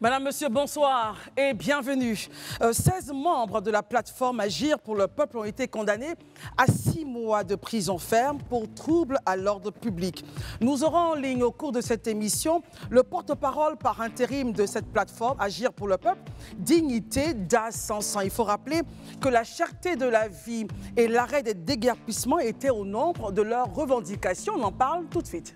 Madame, Monsieur, bonsoir et bienvenue. 16 membres de la plateforme Agir pour le peuple ont été condamnés à 6 mois de prison ferme pour trouble à l'ordre public. Nous aurons en ligne au cours de cette émission le porte-parole par intérim de cette plateforme Agir pour le peuple, Dignité d'Ascension. Il faut rappeler que la cherté de la vie et l'arrêt des déguerpissements étaient au nombre de leurs revendications. On en parle tout de suite.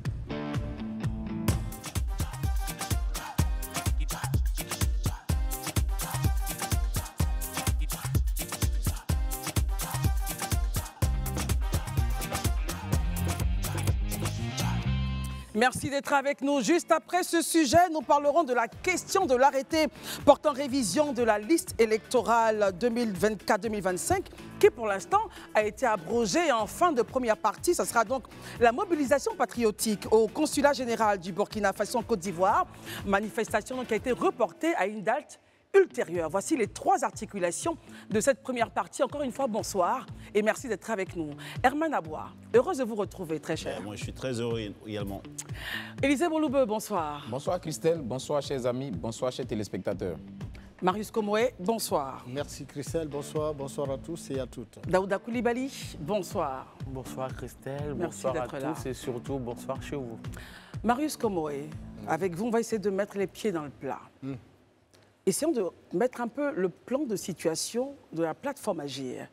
Merci d'être avec nous. Juste après ce sujet, nous parlerons de la question de l'arrêté portant révision de la liste électorale 2024-2025 qui, pour l'instant, a été abrogée en fin de première partie. Ce sera donc la mobilisation patriotique au consulat général du Burkina Faso en Côte d'Ivoire. Manifestation qui a été reportée à une date ultérieure. Voici les 3 articulations de cette première partie. Encore une fois, bonsoir et merci d'être avec nous. Herman Aboua, heureuse de vous retrouver, très cher. Moi, je suis très heureux également. Élisée Bouloube, bonsoir. Bonsoir Christelle, bonsoir chers amis, bonsoir chers téléspectateurs. Marius Komoué, bonsoir. Merci Christelle, bonsoir, bonsoir à tous et à toutes. Daouda Koulibaly, bonsoir. Bonsoir Christelle, Merci bonsoir à d'être là. tous et surtout bonsoir chez vous. Marius Komoué, avec vous, on va essayer de mettre les pieds dans le plat. Essayons de mettre un peu le plan de situation de la plateforme Agir.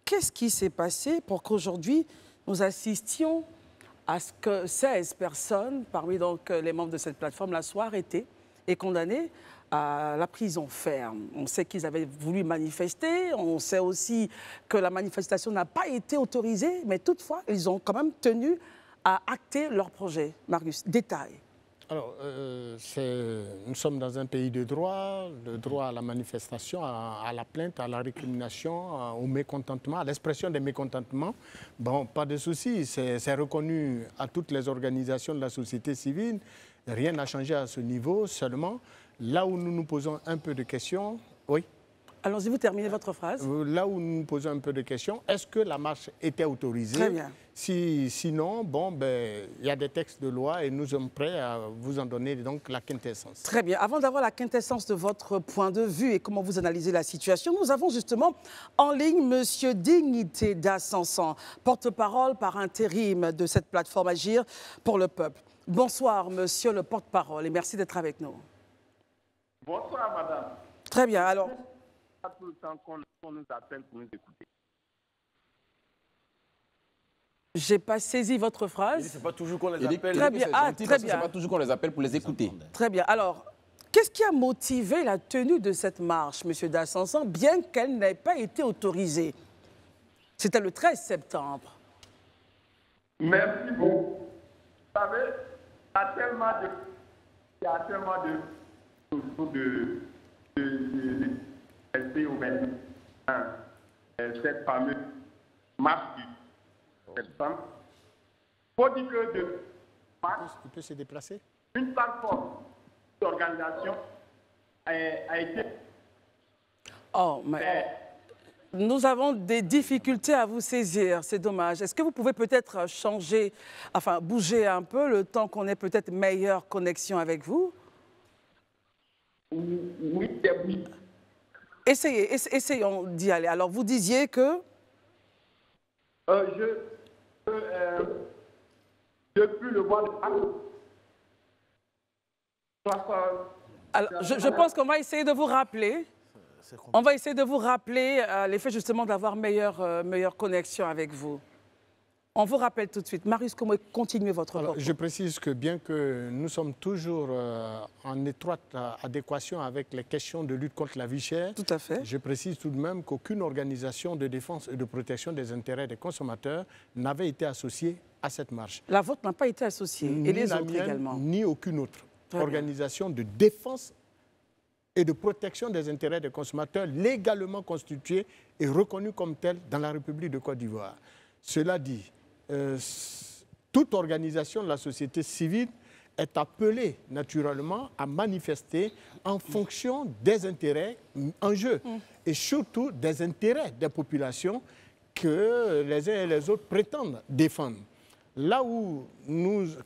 Qu'est-ce qui s'est passé pour qu'aujourd'hui, nous assistions à ce que 16 personnes, parmi donc les membres de cette plateforme, soient arrêtées et condamnées à la prison ferme? On sait qu'ils avaient voulu manifester, on sait aussi que la manifestation n'a pas été autorisée, mais toutefois, ils ont quand même tenu à acter leur projet. Marius, détail. Alors, nous sommes dans un pays de droit, le droit à la manifestation, à la plainte, à la récrimination, au mécontentement, à l'expression des mécontentements. Bon, pas de souci, c'est reconnu à toutes les organisations de la société civile. Rien n'a changé à ce niveau, seulement là où nous nous posons un peu de questions, oui. Allons-y, vous terminez votre phrase. Là où nous nous posons un peu de questions, est-ce que la marche était autorisée? Très bien. Sinon, bon, ben, il y a des textes de loi et nous sommes prêts à vous en donner donc la quintessence. Très bien. Avant d'avoir la quintessence de votre point de vue et comment vous analysez la situation, nous avons justement en ligne Monsieur Dignité d'Ascension, porte-parole par intérim de cette plateforme Agir pour le peuple. Bonsoir, Monsieur le porte-parole, et merci d'être avec nous. Bonsoir, madame. Très bien. Alors, Pas tout le temps qu'on nous appelle pour nous écouter. j'ai pas saisi votre phrase. C'est pas toujours qu'on les Il dit appelle. Très bien. Ah, très C'est bien. pas toujours qu'on les appelle pour les écouter. Très bien. Alors, qu'est-ce qui a motivé la tenue de cette marche, Monsieur d'Ascension, bien qu'elle n'ait pas été autorisée? C'était le 13 septembre. Merci beaucoup. Vous savez, il y a tellement de rester au même cette fameuse marche du septembre. Il faut dire que de marche, Il peut se déplacer? une plateforme d'organisation a été Oh, mais nous avons des difficultés à vous saisir, c'est dommage. Est-ce que vous pouvez peut-être changer, enfin bouger un peu le temps qu'on ait peut-être meilleure connexion avec vous? oui. Essayons d'y aller. Alors, vous disiez que... Depuis le mois de Alors, je pense qu'on va essayer de vous rappeler. On va essayer de vous rappeler l'effet justement d'avoir meilleure connexion avec vous. On vous rappelle tout de suite. Marius, comment continuez votre Alors, propos? je précise que bien que nous sommes toujours en étroite adéquation avec les questions de lutte contre la vie chère, Tout à fait. je précise tout de même qu'aucune organisation de défense et de protection des intérêts des consommateurs n'avait été associée à cette marche. La vôtre n'a pas été associée, et Ni les la autres mienne, également. Ni aucune autre Très bien. organisation de défense et de protection des intérêts des consommateurs légalement constituée et reconnue comme telle dans la République de Côte d'Ivoire. Cela dit, toute organisation de la société civile est appelée naturellement à manifester en fonction des intérêts en jeu et surtout des intérêts des populations que les uns et les autres prétendent défendre. Là où,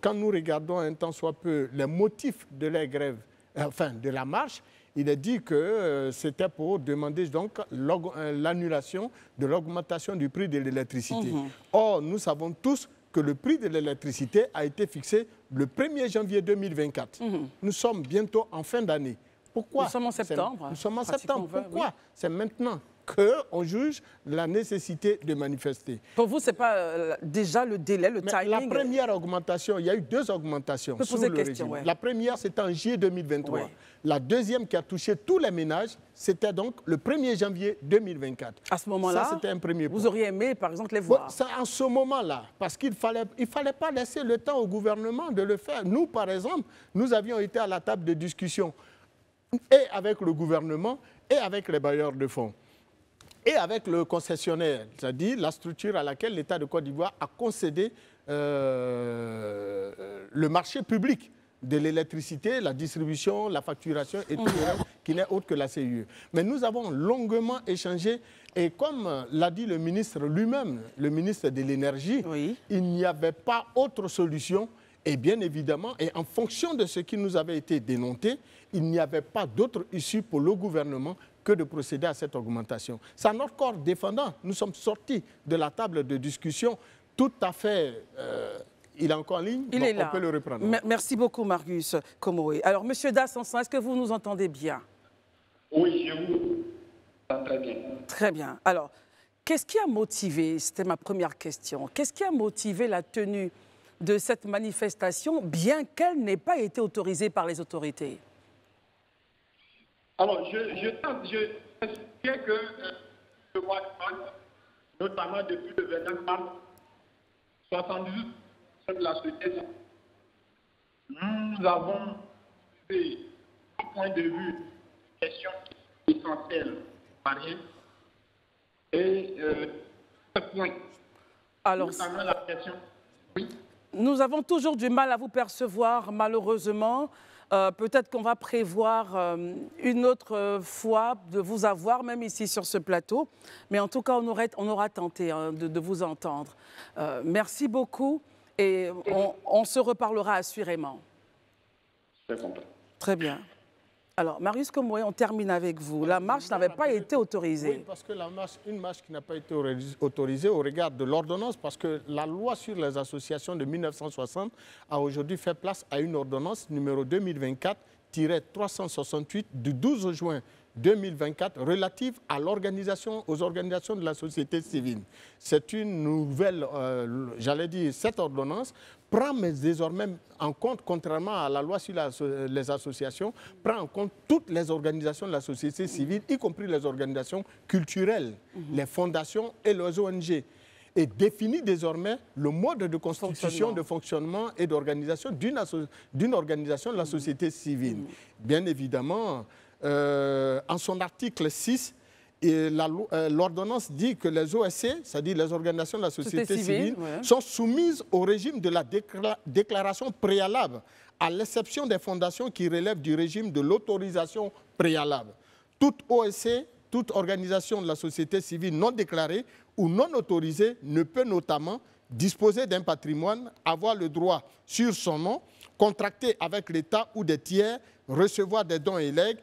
quand nous regardons un tant soit peu les motifs de la grève enfin de la marche, il est dit que c'était pour demander donc l'annulation de l'augmentation du prix de l'électricité. Or, nous savons tous que le prix de l'électricité a été fixé le 1er janvier 2024. Nous sommes bientôt en fin d'année. Pourquoi? Nous sommes en septembre. Nous sommes en septembre. Pourquoi? Oui. C'est maintenant qu'on juge la nécessité de manifester. Pour vous, ce n'est pas déjà le délai, le timing? La première augmentation, il y a eu 2 augmentations sur le régime. Ouais. La première, c'était en juillet 2023. Ouais. La deuxième qui a touché tous les ménages, c'était donc le 1er janvier 2024. À ce moment-là, c'était un premier point. Vous auriez aimé, par exemple, les voir? C'est en ce moment-là, parce qu'il ne fallait pas laisser le temps au gouvernement de le faire. Nous, par exemple, nous avions été à la table de discussion et avec le gouvernement et avec les bailleurs de fonds. Et avec le concessionnaire, c'est-à-dire la structure à laquelle l'État de Côte d'Ivoire a concédé le marché public de l'électricité, la distribution, la facturation, et tout le reste, qui n'est autre que la CIE. Mais nous avons longuement échangé, et comme l'a dit le ministre lui-même, le ministre de l'Énergie, il n'y avait pas autre solution. Et bien évidemment, et en fonction de ce qui nous avait été dénoncé, il n'y avait pas d'autre issue pour le gouvernement que de procéder à cette augmentation. C'est à notre corps défendant. Nous sommes sortis de la table de discussion tout à fait... il est encore en ligne? Il est là. On peut le reprendre. Merci beaucoup, Marius Komoé. Alors, M. Dassansan, est-ce que vous nous entendez bien? Oui, je vous entends très bien. Très bien. Alors, qu'est-ce qui a motivé, c'était ma première question, qu'est-ce qui a motivé la tenue de cette manifestation, bien qu'elle n'ait pas été autorisée par les autorités? Alors, je sais que le mois de mars, notamment depuis le 29 mars, 78 de la société, nous avons fait un point de vue, question essentielle, mariée, et ce point, alors, notamment la question, oui. Nous avons toujours du mal à vous percevoir, malheureusement. Peut-être qu'on va prévoir une autre fois de vous avoir, même ici sur ce plateau. Mais en tout cas, on aura tenté de vous entendre. Merci beaucoup et on se reparlera assurément. Très bien. Alors, Marius Komoé, on termine avec vous. La marche n'avait pas été autorisée. Oui, parce que une marche qui n'a pas été autorisée au regard de l'ordonnance, parce que la loi sur les associations de 1960 a aujourd'hui fait place à une ordonnance numéro 2024-368 du 12 juin 2024 relative à aux organisations de la société civile. C'est une nouvelle, j'allais dire, cette ordonnance prend désormais en compte, contrairement à la loi sur les associations, prend en compte toutes les organisations de la société civile, y compris les organisations culturelles, les fondations et les ONG, et définit désormais le mode de constitution, de fonctionnement et d'organisation d'une organisation de la société civile. Bien évidemment, en son article 6, l'ordonnance dit que les OSC, c'est-à-dire les organisations de la société civile, sont soumises au régime de la déclaration préalable, à l'exception des fondations qui relèvent du régime de l'autorisation préalable. Toute OSC, toute organisation de la société civile non déclarée ou non autorisée ne peut notamment disposer d'un patrimoine, avoir le droit sur son nom, contracter avec l'État ou des tiers, recevoir des dons et legs,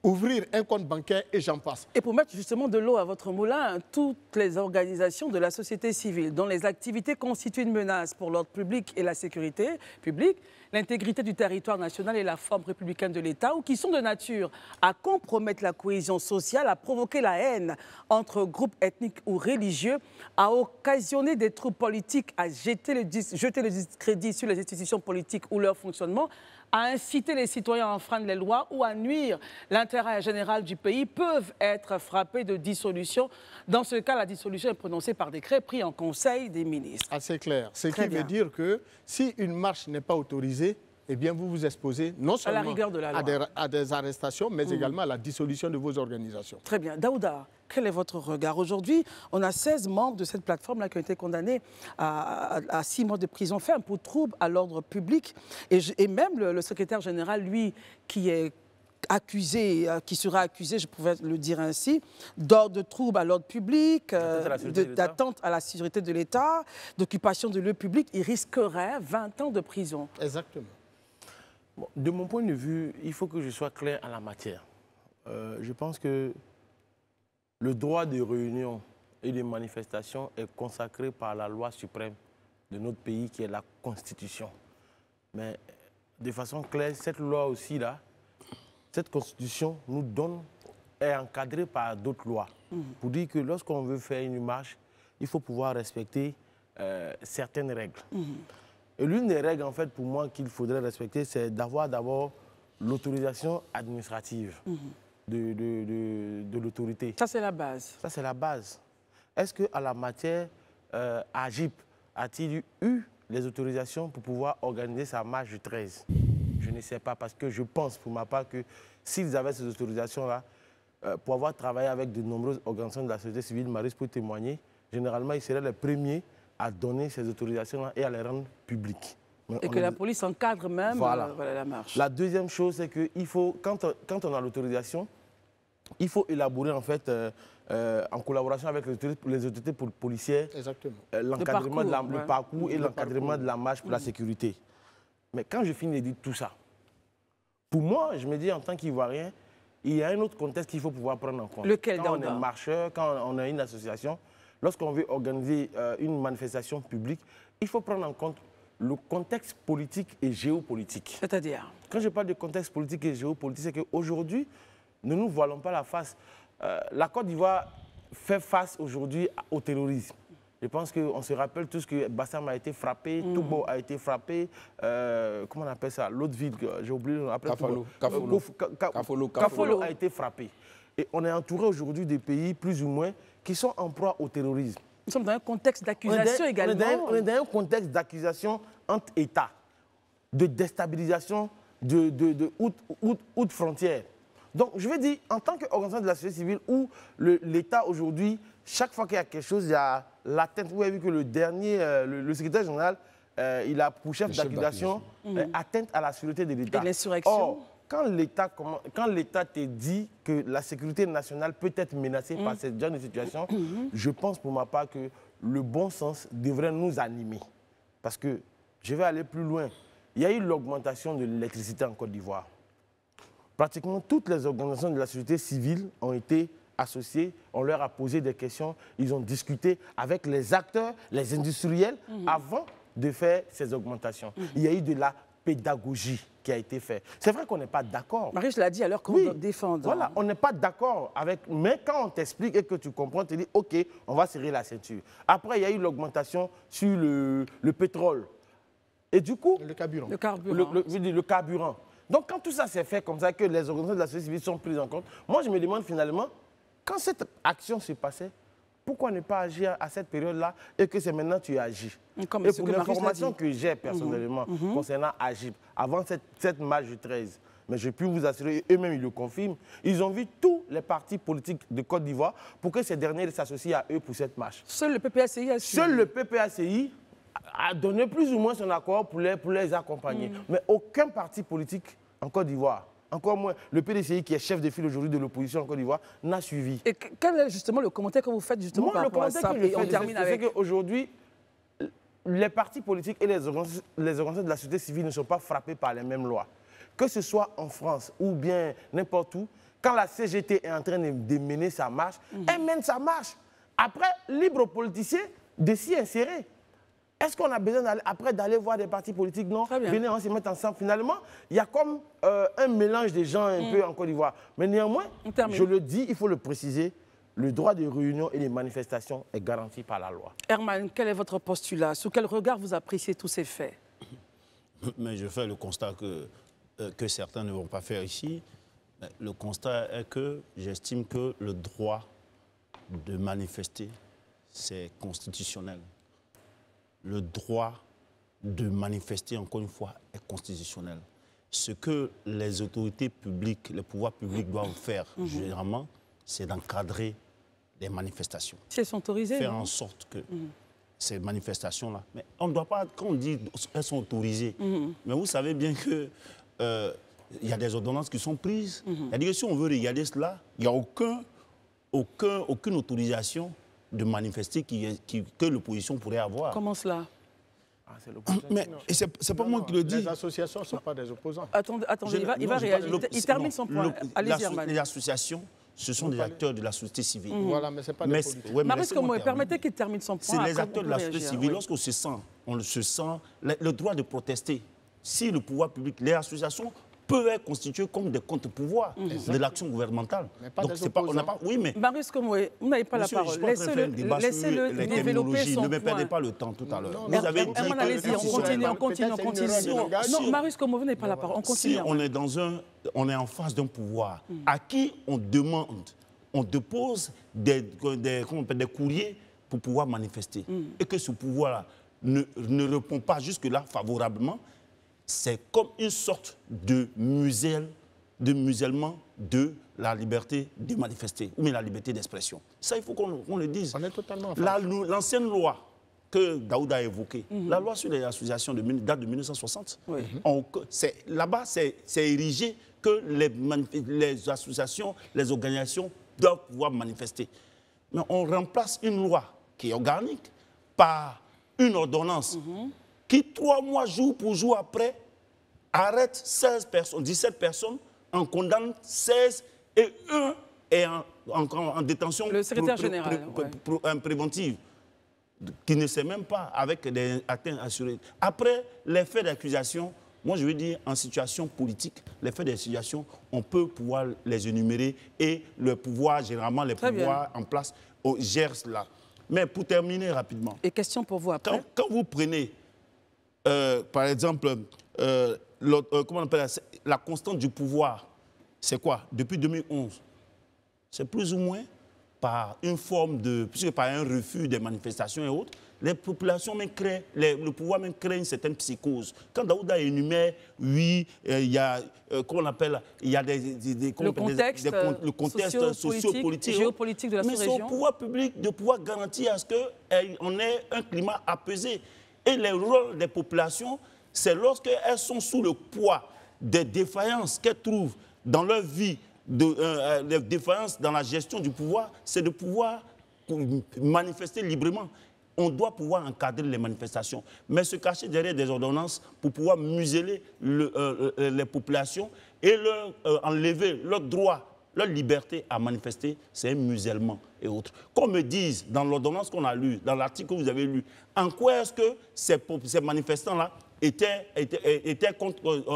ouvrir un compte bancaire et j'en passe. Et pour mettre justement de l'eau à votre moulin, toutes les organisations de la société civile dont les activités constituent une menace pour l'ordre public et la sécurité publique, l'intégrité du territoire national et la forme républicaine de l'État, ou qui sont de nature à compromettre la cohésion sociale, à provoquer la haine entre groupes ethniques ou religieux, à occasionner des troubles politiques, à jeter le discrédit sur les institutions politiques ou leur fonctionnement, à inciter les citoyens à enfreindre les lois ou à nuire l'intérêt général du pays, peuvent être frappés de dissolution. Dans ce cas, la dissolution est prononcée par décret pris en Conseil des ministres. Assez clair. Ce qui veut dire que si une marche n'est pas autorisée, eh bien vous vous exposez non seulement à la rigueur de la loi, à des arrestations, mais également à la dissolution de vos organisations. Très bien. Daouda, quel est votre regard? Aujourd'hui, on a 16 membres de cette plateforme-là qui ont été condamnés à 6 mois de prison ferme pour trouble à l'ordre public. Et même le secrétaire général, lui, qui est accusé, qui sera accusé, je pouvais le dire ainsi, de trouble à l'ordre public, d'atteinte à la sécurité de l'État, d'occupation de lieux publics, il risquerait 20 ans de prison. Exactement. Bon, de mon point de vue, il faut que je sois clair en la matière. Je pense que le droit de réunion et de manifestation est consacré par la loi suprême de notre pays, qui est la Constitution. Mais de façon claire, cette loi aussi, là, cette Constitution nous donne, est encadrée par d'autres lois. Pour dire que lorsqu'on veut faire une marche, il faut pouvoir respecter certaines règles. Et l'une des règles, en fait, pour moi, qu'il faudrait respecter, c'est d'avoir d'abord l'autorisation administrative de l'autorité. Ça, c'est la base. Ça, c'est la base. Est-ce qu'à la matière, AGIP a-t-il eu les autorisations pour pouvoir organiser sa marche du 13? Je ne sais pas, parce que je pense pour ma part que s'ils avaient ces autorisations-là, pour avoir travaillé avec de nombreuses organisations de la société civile, Maryse peut témoigner, généralement, ils seraient les premiers à donner ces autorisations-là et à les rendre publiques. Et que la police encadre même voilà. La marche. La deuxième chose, c'est que quand on a l'autorisation, il faut élaborer en fait, en collaboration avec les autorités policières, l'encadrement, le parcours et l'encadrement de la marche pour la sécurité. Mais quand je finis de dire tout ça, pour moi, je me dis en tant qu'Ivoirien, il y a un autre contexte qu'il faut pouvoir prendre en compte. Lequel, quand on est marcheur, quand on a une association, lorsqu'on veut organiser une manifestation publique, il faut prendre en compte le contexte politique et géopolitique. C'est-à-dire? Quand je parle de contexte politique et géopolitique, c'est qu'aujourd'hui, ne nous voilons pas la face. La Côte d'Ivoire fait face aujourd'hui au terrorisme. Je pense qu'on se rappelle tous que Bassam a été frappé, Toubo a été frappé, comment on appelle ça? L'autre ville, j'ai oublié. Kafolo a été frappé. Et on est entouré aujourd'hui des pays, plus ou moins, qui sont en proie au terrorisme. Nous sommes dans un contexte d'accusation également. On est dans un contexte d'accusation entre États, de déstabilisation de haute frontière. Donc, je veux dire, en tant qu'organisation de la société civile, où l'État aujourd'hui, chaque fois qu'il y a quelque chose, il y a l'atteinte. Vous avez vu que le dernier, le secrétaire général, il a pour chef d'accusation atteinte à la sécurité de l'État. Et l'insurrection. Or, quand l'État te dit que la sécurité nationale peut être menacée par ce genre de situation, je pense pour ma part que le bon sens devrait nous animer. Parce que, je vais aller plus loin, il y a eu l'augmentation de l'électricité en Côte d'Ivoire. Pratiquement toutes les organisations de la société civile ont été associées, on leur a posé des questions, ils ont discuté avec les acteurs, les industriels, avant de faire ces augmentations. Il y a eu de la pédagogie qui a été faite. C'est vrai qu'on n'est pas d'accord. Marie, je l'ai dit alors qu'on doit défendre. Voilà, on n'est pas d'accord avec... Mais quand on t'explique et que tu comprends, tu dis, OK, on va serrer la ceinture. Après, il y a eu l'augmentation sur le pétrole. Et du coup... Le carburant. Le carburant. Donc, quand tout ça s'est fait comme ça, que les organisations de la société civile sont prises en compte, moi, je me demande finalement, quand cette action se passait, pourquoi ne pas agir à cette période-là et que c'est maintenant que tu agis? Et pour l'information que j'ai personnellement concernant AGIP, avant cette marche du 13, mais je peux vous assurer, eux-mêmes ils le confirment, ils ont vu tous les partis politiques de Côte d'Ivoire pour que ces derniers s'associent à eux pour cette marche. Seul le PPACI a suivi. Seul le PPACI a donné plus ou moins son accord pour les accompagner. Mais aucun parti politique en Côte d'Ivoire, encore moins le PDCI qui est chef de file aujourd'hui de l'opposition en Côte d'Ivoire, n'a suivi. Et quel est justement le commentaire que vous faites justement par rapport à ça? Et on termine avec... C'est qu'aujourd'hui, les partis politiques et les organisations de la société civile ne sont pas frappés par les mêmes lois. Que ce soit en France ou bien n'importe où, quand la CGT est en train de mener sa marche, elle mène sa marche. Après, libre aux politiciens de s'y insérer. Est-ce qu'on a besoin d'aller voir des partis politiques? Non. Venez, on se mettre ensemble. Finalement, il y a comme un mélange des gens un peu en Côte d'Ivoire. Mais néanmoins, je le dis, il faut le préciser, le droit de réunion et de manifestation est garanti par la loi. Herman, quel est votre postulat? Sous quel regard vous appréciez tous ces faits? Mais je fais le constat que certains ne vont pas faire ici. Le constat est que j'estime que le droit de manifester, c'est constitutionnel. Le droit de manifester, encore une fois, est constitutionnel. Ce que les autorités publiques, les pouvoirs publics doivent faire, généralement, c'est d'encadrer les manifestations. Si elles sont autorisées. Faire en sorte que ces manifestations-là... Mais on ne doit pas, quand on dit qu'elles sont autorisées, mais vous savez bien que y a des ordonnances qui sont prises. C'est-à-dire que si on veut regarder cela, il n'y a aucune autorisation de manifester que l'opposition pourrait avoir. Comment cela? C'est l'opposition. Mais c'est pas moi qui le dis. Les associations ne sont pas des opposants. Attendez, il va réagir. Il termine son point. Allez-y, Herman. Les associations, ce sont des acteurs de la société civile. Voilà, mais ce n'est pas des politiques. Marius Komoué, permettez qu'il termine son point. C'est les acteurs de la société civile. Lorsqu'on se sent, le droit de protester. Si le pouvoir public, les associations peuvent être constituées comme des contre-pouvoirs de l'action gouvernementale. Donc, c'est pas, on n'a pas. Oui, mais Marius Komoué, vous n'avez pas la parole. Laissez-le développer son point. Ne me perdez pas le temps tout à l'heure. Vous avez dit allez-y, on continue. Non, Marius Komoué, vous n'avez pas la parole. On continue. Si on est en face d'un pouvoir à qui on demande, on dépose des courriers pour pouvoir manifester, et que ce pouvoir-là ne répond pas jusque-là favorablement, c'est comme une sorte de musellement de la liberté de manifester, ou bien la liberté d'expression. Ça, il faut qu'on le dise. On est totalement l'ancienne loi que Daouda a évoquée, la loi sur les associations date de 1960, là-bas, c'est érigé que les associations, les organisations doivent pouvoir manifester. Mais on remplace une loi qui est organique par une ordonnance qui, 3 mois, jour pour jour après, arrête 17 personnes, en condamne 16 et 1 est en détention préventive, qui ne sait même pas avec des atteintes assurées. Après les faits d'accusation, moi je veux dire en situation politique, les faits d'accusation, on peut pouvoir les énumérer et le pouvoir, généralement les pouvoirs en place, gèrent cela. Mais pour terminer rapidement. Et question pour vous après. Quand vous prenez, par exemple, comment on appelle la constante du pouvoir, c'est quoi? Depuis 2011, c'est plus ou moins par une forme de, puisque par un refus des manifestations et autres, les populations même créent, le pouvoir même crée une certaine psychose. Quand Daouda énumère, oui, il y a, comment on appelle, il y a le contexte socio-politique, géopolitique de la sous-région. Mais c'est au pouvoir public de pouvoir garantir à ce qu'on ait un climat apaisé. Et le rôle des populations, c'est lorsqu'elles sont sous le poids des défaillances qu'elles trouvent dans leur vie, des défaillances dans la gestion du pouvoir, c'est de pouvoir manifester librement. On doit pouvoir encadrer les manifestations, mais se cacher derrière des ordonnances pour pouvoir museler les populations et leur enlever leur droit, leur liberté à manifester, c'est un musellement et autres. Qu'on me dise, dans l'ordonnance qu'on a lue, dans l'article que vous avez lu, en quoi est-ce que ces manifestants-là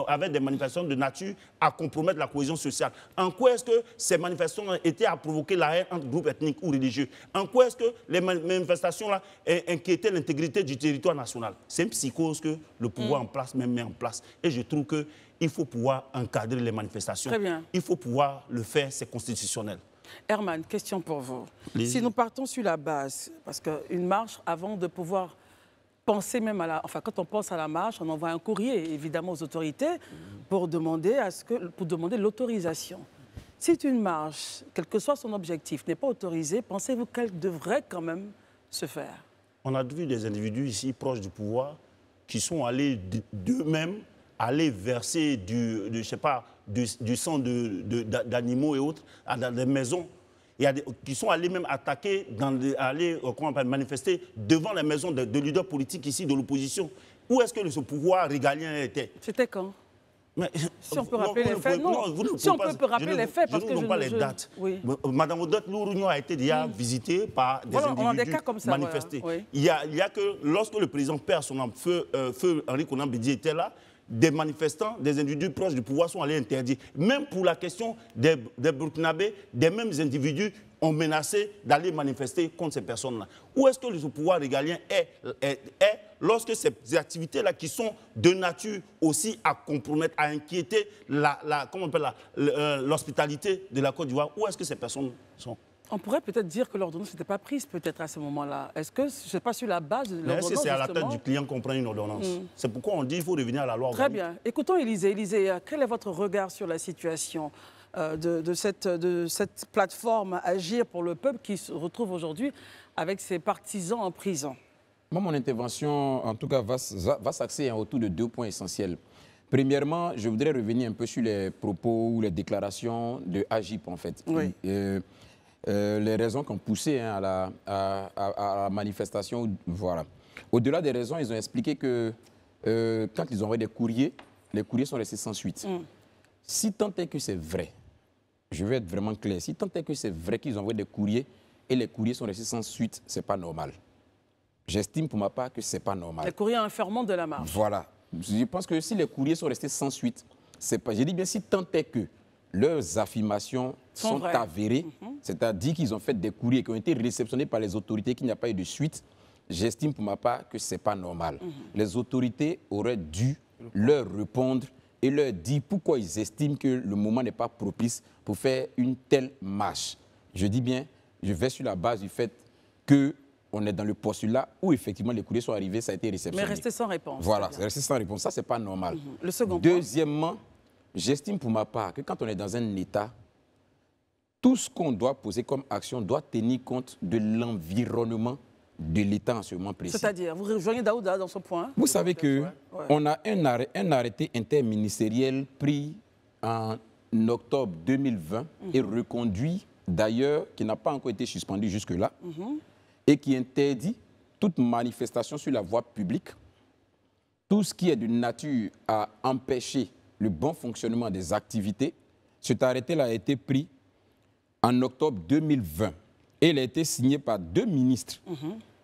avaient des manifestations de nature à compromettre la cohésion sociale? En quoi est-ce que ces manifestations étaient à provoquer la haine entre groupes ethniques ou religieux? En quoi est-ce que les manifestations-là inquiétaient l'intégrité du territoire national? C'est une psychose que le pouvoir en place même met en place. Et je trouve qu'il faut pouvoir encadrer les manifestations. Très bien. Il faut pouvoir le faire, c'est constitutionnel. Herman, question pour vous. Si nous partons sur la base, parce qu'une marche, avant de pouvoir penser même à la... Enfin, quand on pense à la marche, on envoie un courrier, évidemment, aux autorités pour demander l'autorisation. Si une marche, quel que soit son objectif, n'est pas autorisée, pensez-vous qu'elle devrait quand même se faire? On a vu des individus ici, proches du pouvoir, qui sont allés d'eux-mêmes aller verser du sang d'animaux et autres dans des maisons. Il y a qui sont allés même attaquer, manifester devant les maisons de leaders politiques ici de l'opposition. Où est-ce que ce pouvoir régalien était? C'était quand? Mais, si on peut rappeler les faits, non. Si on peut rappeler les faits, parce que je ne pas les dates. Oui. Madame Odette Lourougnon a été déjà visitée par des individus manifestés. Voilà, oui. Il y a que lorsque le président perd son nom, feu Henri Konan Bédié était là, des manifestants, des individus proches du pouvoir sont allés interdire. Même pour la question des Burkinabés, des mêmes individus ont menacé d'aller manifester contre ces personnes-là. Où est-ce que le pouvoir régalien est lorsque ces activités-là qui sont de nature aussi à compromettre, à inquiéter l'hospitalité de la Côte d'Ivoire, où est-ce que ces personnes sont? On pourrait peut-être dire que l'ordonnance n'était pas prise peut-être à ce moment-là. Est-ce que ce n'est pas sur la base de l'ordonnance? Est-ce que c'est à la tête du client qu'on prend une ordonnance? C'est pourquoi on dit qu'il faut revenir à la loi organique. Très bien. Écoutons Élisée. Élisée, quel est votre regard sur la situation de cette plateforme Agir pour le peuple qui se retrouve aujourd'hui avec ses partisans en prison? Moi, mon intervention, en tout cas, va s'axer autour de 2 points essentiels. Premièrement, je voudrais revenir un peu sur les propos ou les déclarations de Agip, en fait. Oui. Les raisons qui ont poussé à la manifestation, voilà. Au-delà des raisons, ils ont expliqué que quand ils ont envoyé des courriers, les courriers sont restés sans suite. Si tant est que c'est vrai, je veux être vraiment clair, si tant est que c'est vrai qu'ils ont envoyé des courriers et les courriers sont restés sans suite, ce n'est pas normal. J'estime pour ma part que ce n'est pas normal. Les courriers informants de la marche. Voilà. Je pense que si les courriers sont restés sans suite, c'est pas. Je dis bien si tant est que leurs affirmations sont avérées, c'est-à-dire qu'ils ont fait des courriers qui ont été réceptionnés par les autorités, qu'il n'y a pas eu de suite, j'estime pour ma part que ce n'est pas normal. Les autorités auraient dû leur répondre et leur dire pourquoi ils estiment que le moment n'est pas propice pour faire une telle marche. Je dis bien, je vais sur la base du fait qu'on est dans le postulat où effectivement les courriers sont arrivés, ça a été réceptionné. Mais rester sans réponse. Voilà, rester sans réponse, ça c'est pas normal. Le second point. Deuxièmement, j'estime pour ma part que quand on est dans un État, tout ce qu'on doit poser comme action doit tenir compte de l'environnement de l'État en ce moment précis. C'est-à-dire, vous rejoignez Daouda dans ce point? Vous savez qu'on a un arrêté interministériel pris en octobre 2020 et reconduit d'ailleurs, qui n'a pas encore été suspendu jusque-là, et qui interdit toute manifestation sur la voie publique, tout ce qui est de nature à empêcher le bon fonctionnement des activités. Cet arrêté-là a été pris en octobre 2020 et il a été signé par 2 ministres.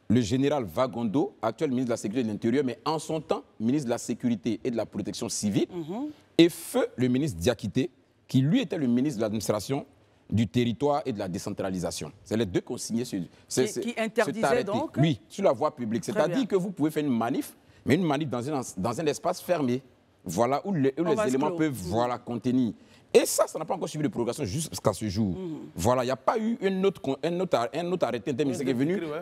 Le général Vagondo, actuel ministre de la Sécurité de l'Intérieur, mais en son temps, ministre de la Sécurité et de la Protection civile, et feu le ministre Diakité, qui lui était le ministre de l'Administration du territoire et de la décentralisation. C'est les deux qui ont signé qui interdisait donc. Oui, sur la voie publique. C'est-à-dire que vous pouvez faire une manif, mais une manif dans un espace fermé. Voilà, où les éléments peuvent contenir. Et ça n'a pas encore suivi de progression jusqu'à ce jour. Voilà, il n'y a pas eu un autre arrêté interministériel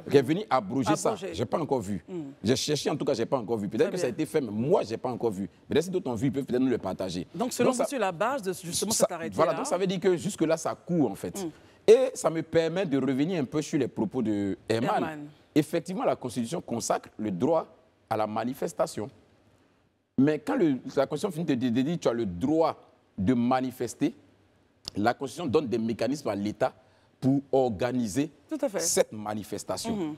qui est venu abroger ça. Je n'ai pas encore vu. J'ai cherché, en tout cas, je n'ai pas encore vu. Peut-être que ça a été fait, mais moi, je n'ai pas encore vu. Peut-être si d'autres ont vu, ils peuvent peut-être nous le partager. Donc, selon vous, sur la base de justement cet arrêté-là... Voilà, donc ça veut dire que jusque-là, ça court, en fait. Et ça me permet de revenir un peu sur les propos de Herman. Effectivement, la Constitution consacre le droit à la manifestation. Mais quand la Constitution finit de dire que tu as le droit de manifester, la Constitution donne des mécanismes à l'État pour organiser cette manifestation.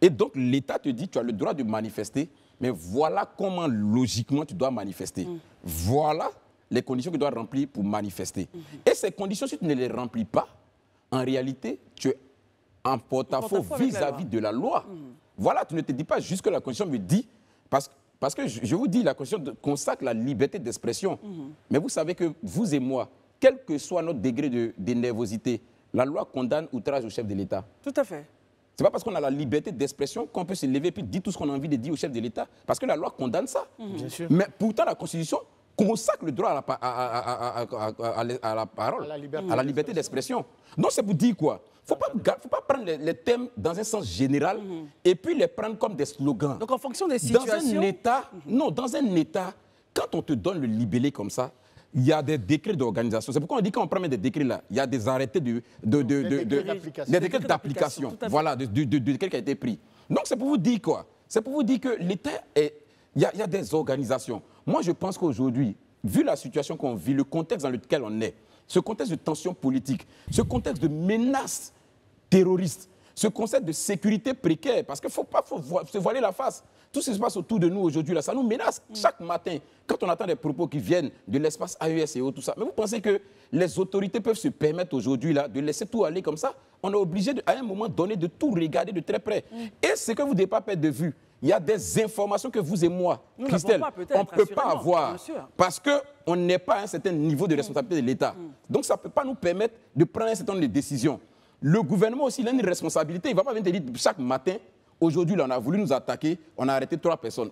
Et donc, l'État te dit, tu as le droit de manifester, mais voilà comment, logiquement, tu dois manifester. Voilà les conditions que tu dois remplir pour manifester. Et ces conditions, si tu ne les remplis pas, en réalité, tu es en porte-à-faux vis-à-vis de la loi. Voilà, tu ne te dis pas juste que la Constitution me dit, parce que je vous dis, la Constitution consacre la liberté d'expression. Mais vous savez que vous et moi, quel que soit notre degré de nervosité, la loi condamne outrage au chef de l'État. Tout à fait. Ce n'est pas parce qu'on a la liberté d'expression qu'on peut se lever et puis dire tout ce qu'on a envie de dire au chef de l'État. Parce que la loi condamne ça. Bien sûr. Mais pourtant, la Constitution consacre le droit à la parole, à la liberté d'expression. Donc, c'est pour dire quoi? Il ne faut pas prendre les thèmes dans un sens général et puis les prendre comme des slogans. Donc, en fonction des situations... Dans un État, quand on te donne le libellé comme ça, il y a des décrets d'organisation. C'est pourquoi on dit quand on prend des décrets là, il y a des arrêtés des décrets d'application. Voilà, de décrets qui ont été pris. Donc, c'est pour vous dire quoi? C'est pour vous dire que l'État il y a des organisations. Moi, je pense qu'aujourd'hui, vu la situation qu'on vit, le contexte dans lequel on est, ce contexte de tension politique, ce contexte de menace terroriste, ce concept de sécurité précaire, parce qu'il ne faut pas se voiler la face. Tout ce qui se passe autour de nous aujourd'hui, là, ça nous menace chaque matin. Quand on attend des propos qui viennent de l'espace AES et tout ça, mais vous pensez que les autorités peuvent se permettre aujourd'hui là, de laisser tout aller comme ça? On est obligé, à un moment donné, de tout regarder de très près. Et ce que vous ne devez pas perdre de vue, il y a des informations que vous et moi, Christelle, on ne peut pas avoir parce qu'on n'est pas à un certain niveau de responsabilité de l'État. Donc ça ne peut pas nous permettre de prendre un certain nombre de décisions. Le gouvernement aussi, il a une responsabilité. Il ne va pas venir te dire chaque matin, aujourd'hui, on a voulu nous attaquer, on a arrêté 3 personnes.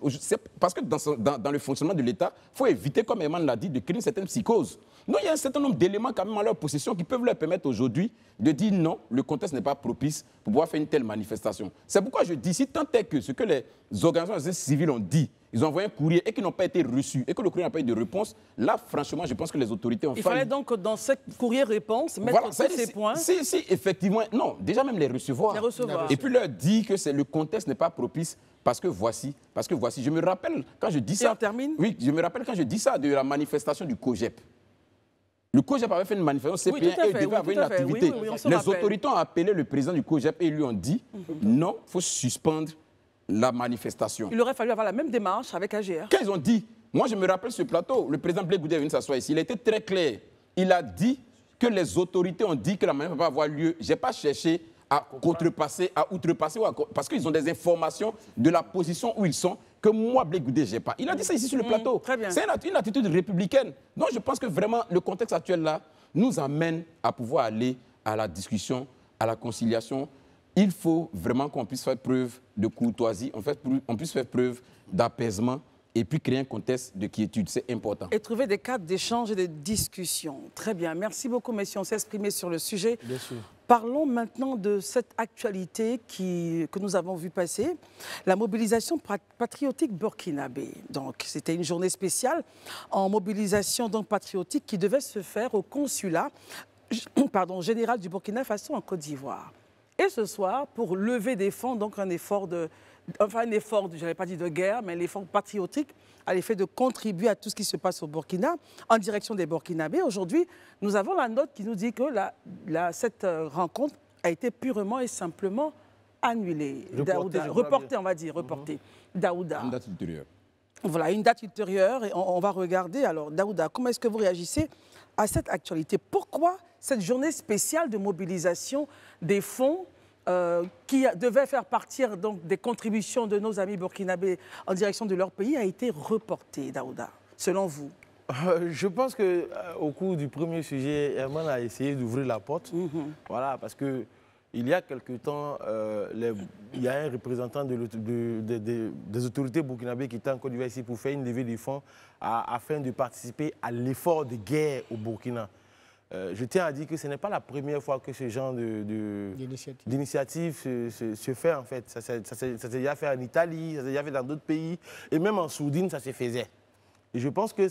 Parce que dans le fonctionnement de l'État, il faut éviter, comme Herman l'a dit, de créer une certaine psychose. Donc il y a un certain nombre d'éléments quand même à leur possession qui peuvent leur permettre aujourd'hui de dire non, le contexte n'est pas propice pour pouvoir faire une telle manifestation. C'est pourquoi je dis, si tant est que ce que les organisations civiles ont dit, ils ont envoyé un courrier et qu'ils n'ont pas été reçus et que le courrier n'a pas eu de réponse, là, franchement, je pense que les autorités ont failli. Il fallait donc, dans ce courrier-réponse, mettre tous ces points. Si, effectivement, non, déjà même les recevoir. Et puis leur dire que le contexte n'est pas propice parce que voici. Je me rappelle quand je dis ça. Et on termine? Oui, je me rappelle quand je dis ça de la manifestation du COGEP. Le COGEP avait fait une manifestation CPN et il devait avoir une activité. Les autorités ont appelé le président du COGEP et lui ont dit non, il faut suspendre la manifestation. Il aurait fallu avoir la même démarche avec AGR. Quand ils ont dit, moi je me rappelle ce plateau, le président Blé Goudé est venu s'asseoir ici, il était très clair. Il a dit que les autorités ont dit que la manif va avoir lieu. Je n'ai pas cherché à contrepasser, à outrepasser, parce qu'ils ont des informations de la position où ils sont que moi, Blé Goudé, je n'ai pas. Il a dit ça ici sur le plateau. C'est une attitude républicaine. Donc je pense que vraiment le contexte actuel là nous amène à pouvoir aller à la discussion, à la conciliation. Il faut vraiment qu'on puisse faire preuve de courtoisie, on puisse faire preuve d'apaisement et puis créer un contexte de quiétude. C'est important. Et trouver des cadres d'échange et de discussion. Très bien. Merci beaucoup, messieurs. On s'est exprimé sur le sujet. Bien sûr. Parlons maintenant de cette actualité que nous avons vu passer, la mobilisation patriotique burkinabé. Donc, c'était une journée spéciale en mobilisation donc, patriotique qui devait se faire au consulat général du Burkina Faso en Côte d'Ivoire. Et ce soir, pour lever des fonds, donc un effort, je n'avais pas dit de guerre, mais l'effort patriotique à l'effet de contribuer à tout ce qui se passe au Burkina, en direction des Burkinabés. Aujourd'hui, nous avons la note qui nous dit que cette rencontre a été purement et simplement annulée. Reportée, on va dire, reportée. Daouda. Une date ultérieure. Voilà, une date ultérieure. Et on va regarder. Alors, Daouda, comment est-ce que vous réagissez à cette actualité? Pourquoi cette journée spéciale de mobilisation des fonds qui devait faire partir donc, des contributions de nos amis burkinabés en direction de leur pays a été reportée, Daouda, selon vous? Je pense qu'au cours du premier sujet, Herman a essayé d'ouvrir la porte. Voilà, parce qu'il y a quelque temps, il y a un représentant des autorités burkinabées qui était en Côte d'Ivoire ici pour faire une levée de fonds afin de participer à l'effort de guerre au Burkina. Je tiens à dire que ce n'est pas la première fois que ce genre d'initiative se fait en fait. Ça s'est déjà fait en Italie, ça s'est déjà fait dans d'autres pays et même en Sourdine ça se faisait. Et je pense que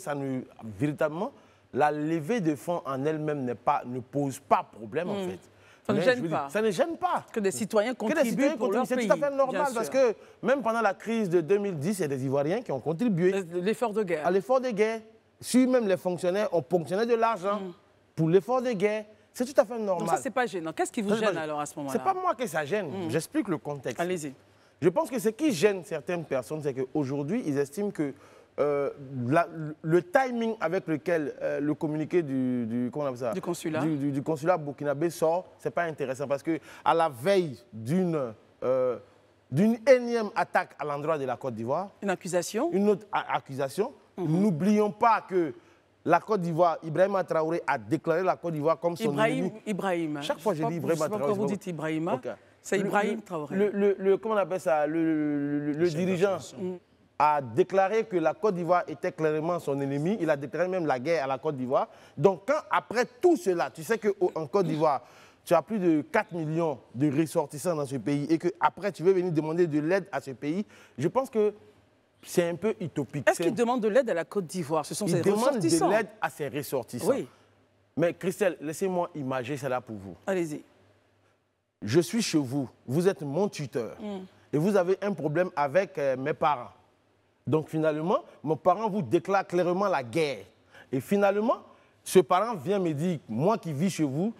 véritablement, la levée de fonds en elle-même ne pose pas problème en fait. Ça ne gêne pas. Ça ne gêne pas. Que des citoyens contribuent pour leur pays. C'est tout à fait normal parce que même pendant la crise de 2010, il y a des Ivoiriens qui ont contribué. L'effort de guerre. À l'effort de guerre. Si même les fonctionnaires ont ponctionné de l'argent pour l'effort de guerre, c'est tout à fait normal. Donc ça, c'est pas gênant. Qu'est-ce qui vous gêne alors à ce moment-là? C'est pas moi que ça gêne. J'explique le contexte. Allez-y. Je pense que ce qui gêne certaines personnes, c'est qu'aujourd'hui, ils estiment que le timing avec lequel le communiqué du consulat burkinabé sort, c'est pas intéressant parce que à la veille d'une énième attaque à l'endroit de la Côte d'Ivoire, une accusation, une autre accusation, n'oublions pas que la Côte d'Ivoire, Ibrahima Traoré a déclaré la Côte d'Ivoire comme son ennemi. Ibrahim. Chaque fois, je dis Ibrahima Traoré. Quand vous dites Ibrahima, c'est Ibrahim Traoré. Comment on appelle ça? Le dirigeant a déclaré que la Côte d'Ivoire était clairement son ennemi. Il a déclaré même la guerre à la Côte d'Ivoire. Donc, après tout cela, tu sais qu'en Côte d'Ivoire, tu as plus de 4 millions de ressortissants dans ce pays et qu'après, tu veux venir demander de l'aide à ce pays, je pense que c'est un peu utopique. Est-ce qu'il demande de l'aide à la Côte d'Ivoire? Ce sont ses ressortissants. Il demande de l'aide à ses ressortissants. Oui. Mais Christelle, laissez-moi imager cela pour vous. Allez-y. Je suis chez vous, vous êtes mon tuteur et vous avez un problème avec mes parents. Donc finalement, mon parent vous déclare clairement la guerre. Et finalement, ce parent vient me dire, moi qui vis chez vous,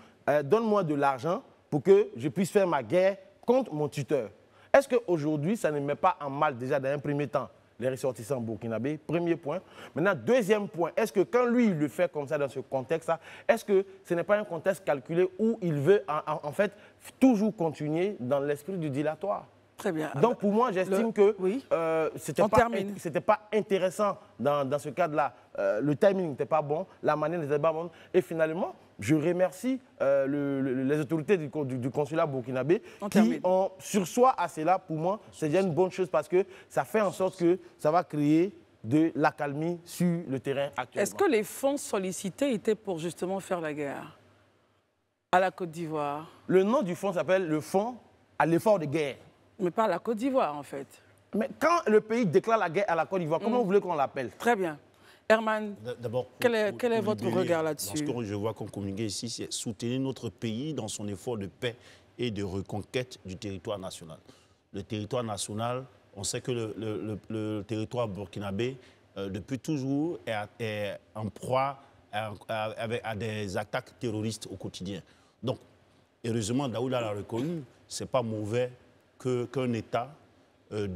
donne-moi de l'argent pour que je puisse faire ma guerre contre mon tuteur. Est-ce qu'aujourd'hui, ça ne met pas en mal déjà dans un premier temps les ressortissants burkinabés? Premier point. Maintenant, deuxième point, est-ce que quand lui, il le fait comme ça dans ce contexte-là, est-ce que ce n'est pas un contexte calculé où il veut en fait toujours continuer dans l'esprit du dilatoire? Très bien. Donc pour moi, j'estime que c'était pas intéressant dans ce cadre-là. Le timing n'était pas bon, la manière n'était pas bonne. Et finalement, je remercie les autorités du consulat burkinabé qui ont sursoir à cela. Pour moi, c'est déjà une bonne chose parce que ça fait en sorte que ça va créer de l'accalmie sur le terrain actuellement. Est-ce que les fonds sollicités étaient pour justement faire la guerre à la Côte d'Ivoire? Le nom du fonds s'appelle le Fonds à l'effort de guerre. Mais pas à la Côte d'Ivoire, en fait. Mais quand le pays déclare la guerre à la Côte d'Ivoire, comment vous voulez qu'on l'appelle? Très bien. Herman, quel est votre regard là-dessus? Ce que je vois qu'on communique ici, c'est soutenir notre pays dans son effort de paix et de reconquête du territoire national. Le territoire national, on sait que le territoire burkinabé, depuis toujours, est en proie à des attaques terroristes au quotidien. Donc, heureusement, Daouda l'a reconnu, ce n'est pas mauvais qu'un État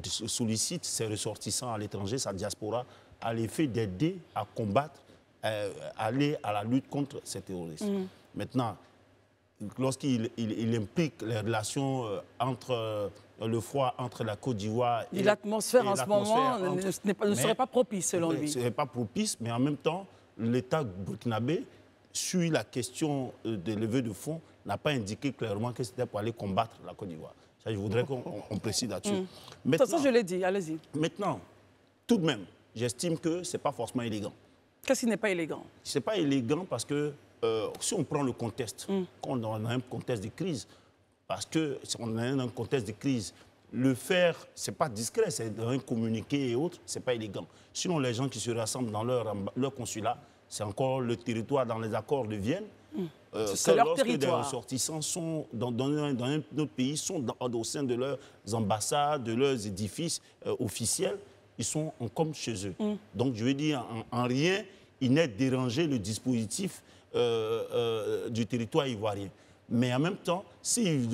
sollicite ses ressortissants à l'étranger, sa diaspora, à l'effet d'aider à combattre, aller à la lutte contre ces terroristes. Maintenant, lorsqu'il implique les relations le froid entre la Côte d'Ivoire et l'atmosphère en ce moment ne serait pas propice, selon lui. Ne serait pas propice, mais en même temps, l'État burkinabé, sur la question des levées de fonds, n'a pas indiqué clairement que c'était pour aller combattre la Côte d'Ivoire. Ça, je voudrais qu'on précise là-dessus. De toute façon, je l'ai dit, allez-y. Maintenant, tout de même, j'estime que ce n'est pas forcément élégant. Qu'est-ce qui n'est pas élégant? Ce n'est pas élégant parce que si on prend le contexte, quand on a un contexte de crise, parce que si on a un contexte de crise, le faire, ce n'est pas discret, c'est dans un communiqué et autres, ce n'est pas élégant. Sinon, les gens qui se rassemblent dans leur consulat, c'est encore le territoire dans les accords de Vienne. C'est leur territoire. Lorsque des ressortissants sont dans un autre pays, sont au sein de leurs ambassades, de leurs édifices officiels, ils sont comme chez eux. Donc, je veux dire, en rien, il n'est dérangé le dispositif du territoire ivoirien. Mais en même temps, s'ils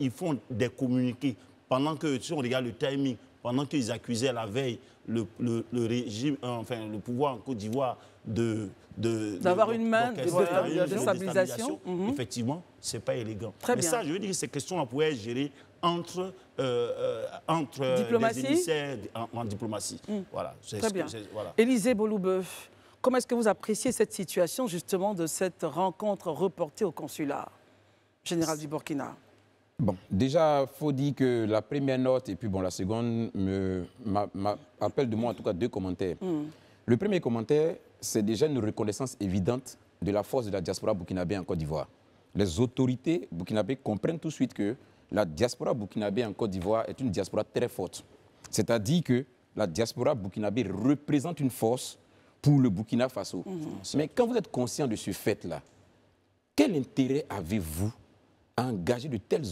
font des communiqués, pendant que, si on regarde le timing, pendant qu'ils accusaient la veille le régime, enfin le pouvoir en Côte d'Ivoire d'avoir une main de stabilisation, effectivement, ce n'est pas élégant. Très Mais bien. ça, je veux dire, ces questions-là pourraient être gérées entre les émissaires en diplomatie. Voilà. Très bien. Voilà. Élisée Bouloubeuf, comment est-ce que vous appréciez cette situation, justement, de cette rencontre reportée au consulat général du Burkina? Bon, déjà, il faut dire que la première note et puis bon, la seconde m'appelle de moi en tout cas 2 commentaires. Le premier commentaire, c'est déjà une reconnaissance évidente de la force de la diaspora burkinabé en Côte d'Ivoire. Les autorités burkinabées comprennent tout de suite que la diaspora burkinabé en Côte d'Ivoire est une diaspora très forte. C'est-à-dire que la diaspora burkinabé représente une force pour le Burkina Faso. Mais quand vous êtes conscient de ce fait-là, quel intérêt avez-vous à engager de telles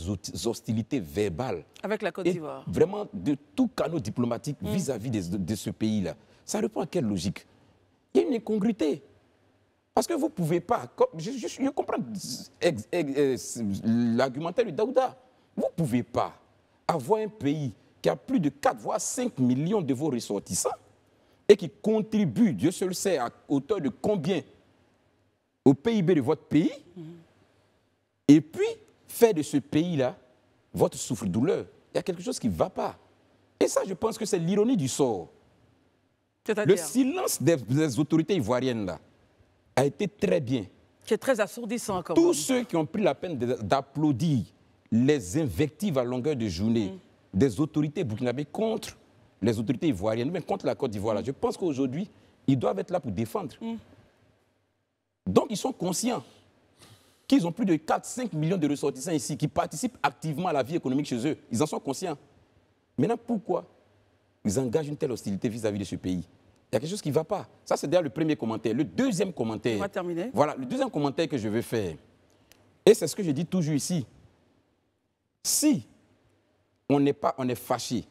hostilités verbales avec la Côte d'Ivoire? Vraiment, de tout canal diplomatique vis-à-vis de ce pays-là. Ça répond à quelle logique? Il y a une incongruité. Parce que vous ne pouvez pas, je comprends l'argumentaire de Daouda, vous ne pouvez pas avoir un pays qui a plus de 4 voire 5 millions de vos ressortissants et qui contribue, Dieu seul sait, à hauteur de combien au PIB de votre pays, et puis faire de ce pays-là votre souffre-douleur. Il y a quelque chose qui ne va pas. Et ça, je pense que c'est l'ironie du sort. Le silence des autorités ivoiriennes là, a été très bien. Qui est très assourdissant. Tous ceux qui ont pris la peine d'applaudir les invectives à longueur de journée des autorités burkinabées contre les autorités ivoiriennes, mais contre la Côte d'Ivoire, je pense qu'aujourd'hui, ils doivent être là pour défendre. Donc, ils sont conscients qu'ils ont plus de 4-5 millions de ressortissants ici qui participent activement à la vie économique chez eux. Ils en sont conscients. Maintenant, pourquoi ils engagent une telle hostilité vis-à-vis de ce pays? Il y a quelque chose qui ne va pas. Ça, c'est déjà le premier commentaire. Le deuxième commentaire... On va terminer. Voilà, le deuxième commentaire que je veux faire. Et c'est ce que je dis toujours ici. Si on est fâché,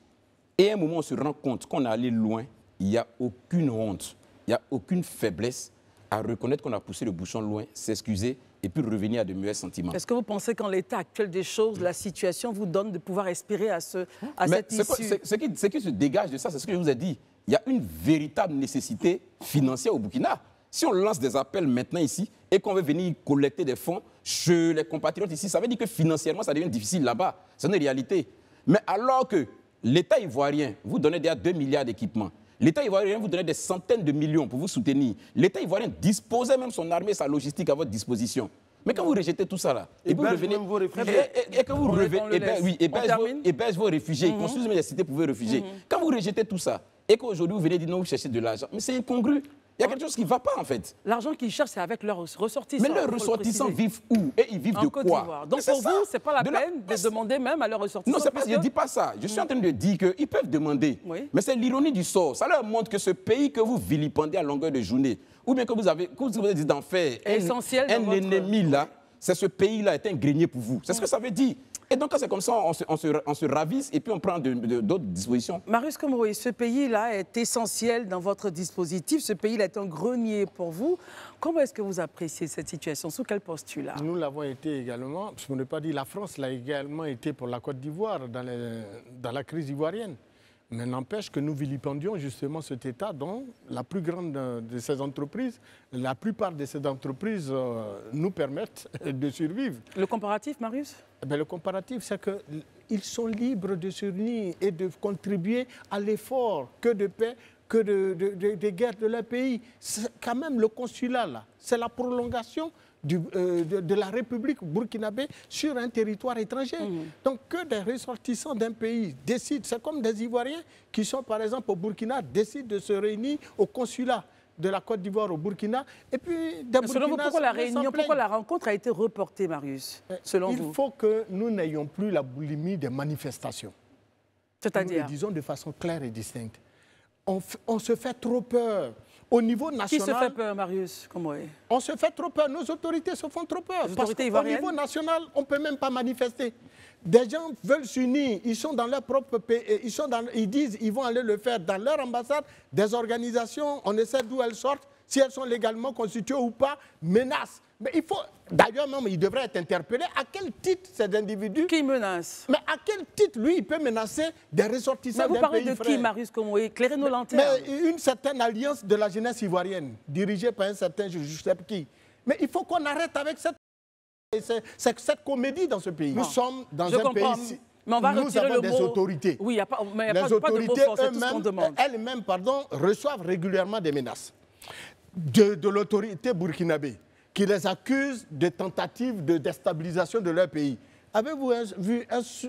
et à un moment on se rend compte qu'on est allé loin, il n'y a aucune honte, il n'y a aucune faiblesse à reconnaître qu'on a poussé le bouchon loin, s'excuser et puis revenir à de meilleurs sentiments. Est-ce que vous pensez qu'en l'état actuel des choses, la situation vous donne de pouvoir espérer à cette issue? Ce qui se dégage de ça, c'est ce que je vous ai dit. Il y a une véritable nécessité financière au Burkina. Si on lance des appels maintenant ici et qu'on veut venir collecter des fonds chez les compatriotes ici, ça veut dire que financièrement, ça devient difficile là-bas. C'est une réalité. Mais alors que l'État ivoirien vous donnait déjà 2 milliards d'équipements, l'État ivoirien vous donnait des centaines de millions pour vous soutenir, l'État ivoirien disposait même son armée, sa logistique à votre disposition. Mais quand vous rejetez tout ça là, et vous revenez, et que vous hébergez vos réfugiés, ils construisent même des cités pour vos réfugiés. Quand vous rejetez tout ça, et qu'aujourd'hui vous venez dire non, vous cherchez de l'argent, mais c'est incongru. Il y a quelque chose qui ne va pas, en fait. L'argent qu'ils cherchent, c'est avec leurs ressortissants. Mais leurs ressortissants vivent où? Et ils vivent de quoi? Donc pour vous, ce n'est pas la peine de demander même à leurs ressortissants? Non, je ne dis pas ça. Je suis en train de dire qu'ils peuvent demander. Oui. Mais c'est l'ironie du sort. Ça leur montre que ce pays que vous vilipendez à longueur de journée, ou bien que vous avez dit d'en faire un ennemi là, c'est ce pays-là est un grenier pour vous. C'est ce que ça veut dire. Et donc, quand c'est comme ça, on se ravise et puis on prend d'autres dispositions. Marius Komoroï, ce pays-là est essentiel dans votre dispositif. Ce pays-là est un grenier pour vous. Comment est-ce que vous appréciez cette situation? Sous quel postulat? Nous l'avons été également, pour ne pas dire la France l'a également été pour la Côte d'Ivoire dans la crise ivoirienne. Mais n'empêche que nous vilipendions justement cet État dont la plus grande de ces entreprises, la plupart de ces entreprises nous permettent de survivre. Le comparatif, Marius? Le comparatif, c'est qu'ils sont libres de s'unir et de contribuer à l'effort que de paix, que de guerre de leur pays. C'est quand même le consulat, là. C'est la prolongation de la République burkinabé sur un territoire étranger. Donc que des ressortissants d'un pays décident, c'est comme des Ivoiriens qui sont par exemple au Burkina, décident de se réunir au consulat de la Côte d'Ivoire au Burkina. Et puis des selon vous, pourquoi la rencontre a été reportée, Marius? Selon vous? Il faut que nous n'ayons plus la boulimie des manifestations. C'est-à-dire? Nous le disons de façon claire et distincte. On se fait trop peur. Au niveau national... Qui se fait peur, Marius? Comment est? On se fait trop peur. Nos autorités se font trop peur. Parce qu'au niveau national, on ne peut même pas manifester. Des gens veulent s'unir. Ils sont dans leur propre pays. Ils disent qu'ils vont aller le faire dans leur ambassade. Des organisations, on essaie d'où elles sortent, si elles sont légalement constituées ou pas, menacent. Mais il faut... D'ailleurs, même, il devrait être interpellé. À quel titre ces individus... Qui menace? Mais à quel titre, lui, il peut menacer des ressortissants d'un pays frère? Vous parlez de qui, Marius Como? Éclairez nos lanternes. Mais une certaine alliance de la jeunesse ivoirienne, dirigée par un certain je ne sais qui. Mais il faut qu'on arrête avec cette comédie dans ce pays. Nous sommes dans un pays... Mais on va nous retirer avons le des mot... autorités. Oui, mais il n'y a les pas autorités de mot fort, c'est tout ce qu'on demande. Elles-mêmes, reçoivent régulièrement des menaces de l'autorité burkinabé, qui les accuse de tentatives de déstabilisation de leur pays. Avez-vous vu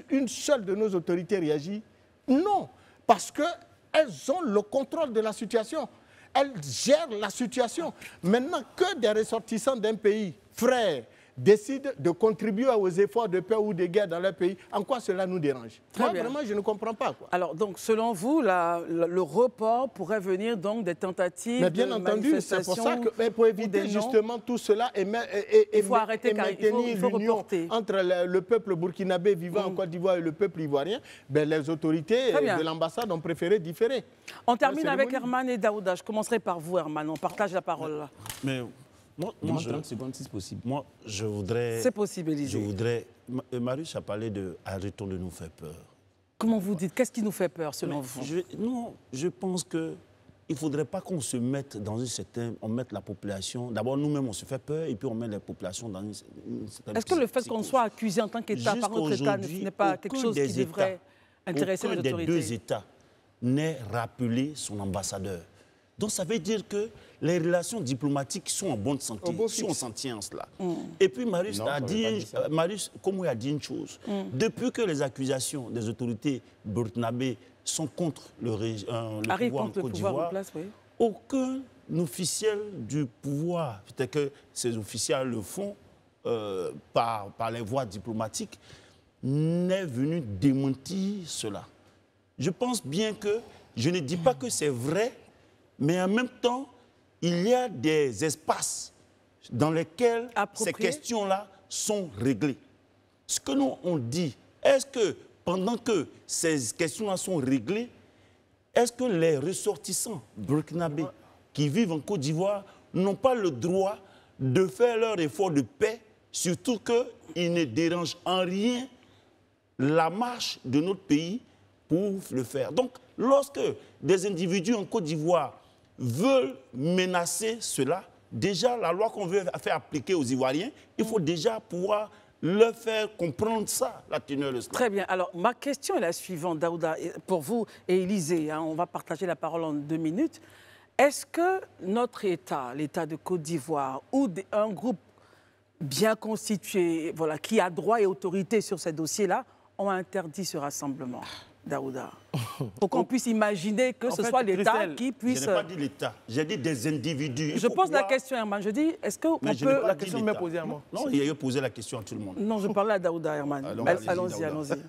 une seule de nos autorités réagir? Non, parce qu'elles ont le contrôle de la situation. Elles gèrent la situation. Maintenant, que des ressortissants d'un pays frère décident de contribuer aux efforts de paix ou de guerre dans leur pays, en quoi cela nous dérange? Moi, vraiment, je ne comprends pas. Quoi. Alors, donc, selon vous, le report pourrait venir donc des tentatives mais bien entendu, c'est pour ça que, pour éviter justement tout cela et maintenir l'union entre le peuple burkinabé vivant en Côte d'Ivoire et le peuple ivoirien, les autorités de l'ambassade ont préféré différer. On termine avec Herman et Daouda. Je commencerai par vous, Herman. On partage la parole là. Mais... Moi, 30 secondes, si c'est possible. Moi, je voudrais... C'est possible, Élisée. Marius a parlé de « arrêtons de nous faire peur ». Comment vous dites? Qu'est-ce qui nous fait peur, selon vous? Je pense qu'il ne faudrait pas qu'on se mette dans une certaine... On mette la population... D'abord, nous-mêmes, on se fait peur et puis on met la population dans une certaine... Est-ce que le fait qu'on soit accusé en tant qu'État par notre État n'est pas quelque chose qui devrait intéresser les autorités? Aucun des deux États n'est rappelé son ambassadeur. Donc, ça veut dire que les relations diplomatiques sont en bonne santé, sont en sentience là. Et puis, Marius, comme il a dit une chose, depuis que les accusations des autorités burkinabées sont contre le pouvoir en Côte d'Ivoire, aucun officiel du pouvoir, peut-être que ces officiels le font par les voies diplomatiques, n'est venu démentir cela. Je pense bien que, je ne dis pas que c'est vrai, mais en même temps, il y a des espaces dans lesquels ces questions-là sont réglées. Ce que nous, on dit, est-ce que pendant que ces questions-là sont réglées, est-ce que les ressortissants burkinabés qui vivent en Côte d'Ivoire n'ont pas le droit de faire leur effort de paix, surtout qu'ils ne dérangent en rien la marche de notre pays pour le faire? Donc, lorsque des individus en Côte d'Ivoire veulent menacer cela, déjà la loi qu'on veut faire appliquer aux Ivoiriens, il faut déjà pouvoir leur faire comprendre ça, la teneur de cela. Très bien. Alors, ma question est la suivante, Daouda, pour vous et Élisée. On va partager la parole en 2 minutes. Est-ce que notre État, l'État de Côte d'Ivoire, ou un groupe bien constitué, voilà, qui a droit et autorité sur ces dossiers-là, ont interdit ce rassemblement? Daouda, pour qu'on puisse imaginer que ce soit l'État qui puisse... Je n'ai pas dit l'État, j'ai dit des individus. Je pose la question, Herman. Je dis, est-ce qu'on peut... La question m'est posée à moi. Non, il a posé la question à tout le monde. Non, je parlais à Daouda, Herman. Allons-y, allons-y.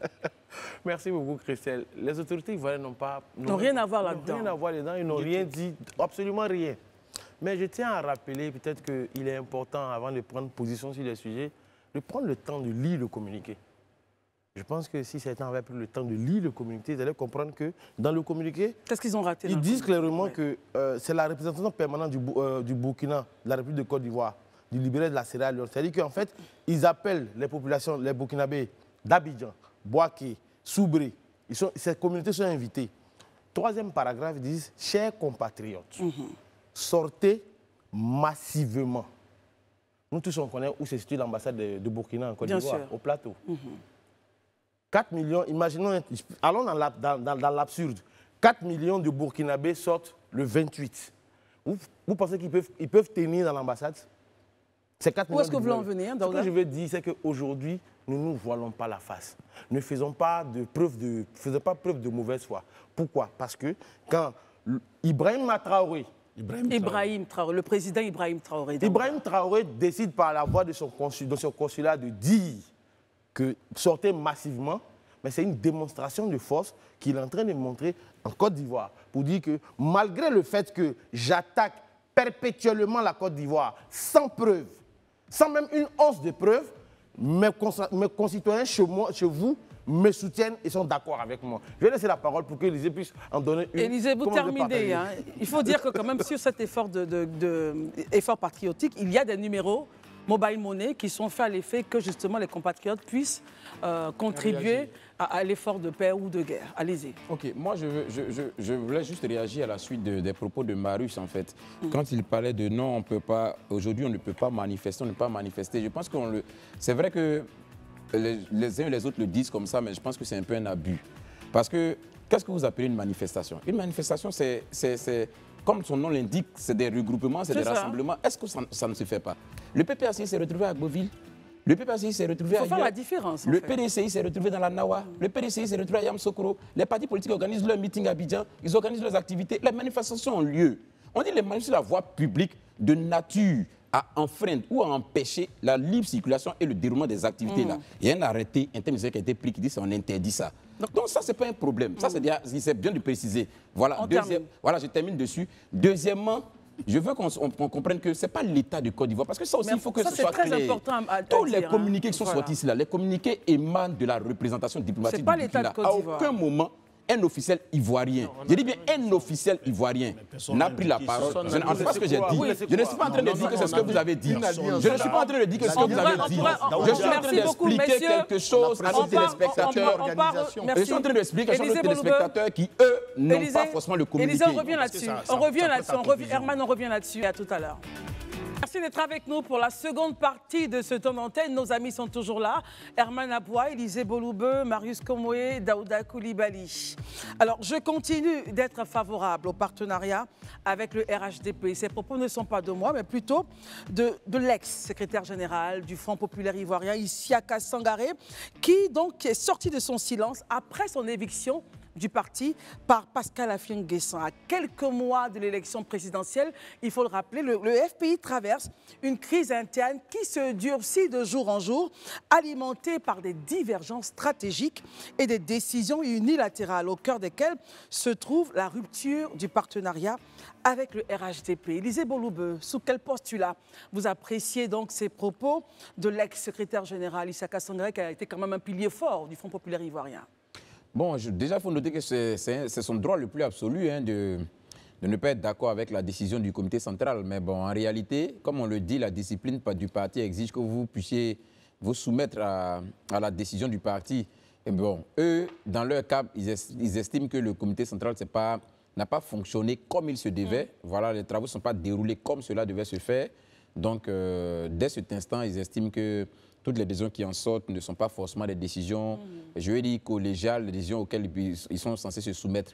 Merci beaucoup, Christelle. Les autorités ivoiriennes n'ont rien à voir là-dedans. Rien à voir là-dedans, ils n'ont rien dit, absolument rien. Mais je tiens à rappeler, peut-être qu'il est important, avant de prendre position sur les sujets, de prendre le temps de lire le communiqué. Je pense que si certains avaient pris le temps de lire le communiqué, ils allaient comprendre que dans le communiqué... Qu'est-ce qu'ils ont raté? Ils disent clairement que c'est la représentation permanente du Burkina, de la République de Côte d'Ivoire, du libéral de la Sierra Leone. C'est-à-dire qu'en fait, ils appellent les populations, les Burkinabés d'Abidjan, Bouaké, Soubré. Ces communautés sont invitées troisième paragraphe, ils disent « Chers compatriotes, sortez massivement ». Nous tous, on connaît où se situe l'ambassade de Burkina en Côte d'Ivoire, au plateau. 4 millions, imaginons, allons dans l'absurde. 4 millions de Burkinabés sortent le 28. Vous pensez qu'ils peuvent tenir dans l'ambassade? Où est-ce que vous voulez en venir, Ce que je veux dire, c'est qu'aujourd'hui, nous ne nous voilons pas la face. Ne faisons pas preuve de mauvaise foi. Pourquoi? Parce que quand Ibrahim Traoré, le président Ibrahim Traoré. Ibrahim Traoré décide par la voix de son consulat de dire que sortez massivement, mais c'est une démonstration de force qu'il est en train de montrer en Côte d'Ivoire pour dire que malgré le fait que j'attaque perpétuellement la Côte d'Ivoire sans preuve, sans même une once de preuve, mes concitoyens chez vous me soutiennent et sont d'accord avec moi. Je vais laisser la parole pour qu'Élysée puisse en donner une. Élysée, vous terminez. Hein. Il faut dire que quand même sur cet effort, effort patriotique, il y a des numéros mobile money qui sont faits à l'effet que justement les compatriotes puissent contribuer à l'effort de paix ou de guerre. Allez-y. Ok, moi je voulais juste réagir à la suite des propos de Marius en fait. Quand il parlait de non, on peut pas, aujourd'hui on ne peut pas manifester, on ne peut pas manifester. Je pense que c'est vrai que les uns et les autres le disent comme ça, mais je pense que c'est un peu un abus. Parce que, qu'est-ce que vous appelez une manifestation? Une manifestation, c'est comme son nom l'indique, c'est des regroupements, c'est des rassemblements. Est-ce que ça ne se fait pas? Le PPACI s'est retrouvé à Beauville. Le PPACI s'est retrouvé à Il faut faire la différence. Le PDCI s'est retrouvé dans la Nawa. Le PDCI s'est retrouvé à Yamoussoukro. Les partis politiques organisent leurs meetings à Abidjan. Ils organisent leurs activités. Les manifestations ont lieu. On dit les manifestations sur la voie publique de nature à enfreindre ou à empêcher la libre circulation et le déroulement des activités là. Il y a un arrêté interministériel qui a été pris qui dit qu'on interdit ça. Donc ça, ce n'est pas un problème. Ça, c'est bien de préciser. Voilà, voilà, je termine dessus. Deuxièmement, je veux qu'on comprenne que ce n'est pas l'État de Côte d'Ivoire. Parce que ça aussi, il faut que ce soit clair. C'est très important à dire. Tous les communiqués qui sont sortis ici, là, les communiqués émanent de la représentation diplomatique. Ce n'est pas l'État de Côte d'Ivoire. À aucun moment, un officiel ivoirien, je dis bien un officiel ivoirien, n'a pris la parole. Je ne sais pas ce que j'ai dit. Je ne suis pas en train de dire que c'est ce que vous avez dit. Je ne suis pas en train de dire que c'est ce que vous avez dit. Je suis en train d'expliquer quelque chose à nos téléspectateurs. Je suis en train d'expliquer quelque chose à nos téléspectateurs qui, eux, n'ont pas forcément le communiqué. Élysée, on revient là-dessus. On revient là-dessus. Herman, on revient là-dessus. À tout à l'heure. Merci d'être avec nous pour la seconde partie de ce temps d'antenne. Nos amis sont toujours là. Herman Aboua, Élysée Boloubeu, Marius Komoé, Daouda Koulibaly. Alors, je continue d'être favorable au partenariat avec le RHDP. Ces propos ne sont pas de moi, mais plutôt de l'ex-secrétaire général du Front populaire ivoirien, Isiaka Sangaré, qui donc est sorti de son silence après son éviction du parti par Pascal Affi-N'Guessan. À quelques mois de l'élection présidentielle, il faut le rappeler, le FPI traverse une crise interne qui se durcit de jour en jour, alimentée par des divergences stratégiques et des décisions unilatérales, au cœur desquelles se trouve la rupture du partenariat avec le RHDP. Élysée Boloubeu, sous quel postulat vous appréciez donc ces propos de l'ex-secrétaire général Isiaka Sangaré, qui a été quand même un pilier fort du Front populaire ivoirien? Bon, déjà, il faut noter que c'est son droit le plus absolu de ne pas être d'accord avec la décision du comité central. Mais bon, en réalité, comme on le dit, la discipline du parti exige que vous puissiez vous soumettre à la décision du parti. Et bon, eux, dans leur cas, ils estiment que le comité central n'a pas fonctionné comme il se devait. Voilà, les travaux ne sont pas déroulés comme cela devait se faire. Donc, dès cet instant, ils estiment que toutes les décisions qui en sortent ne sont pas forcément des décisions, je vais dire, collégiales, des décisions auxquelles ils sont censés se soumettre.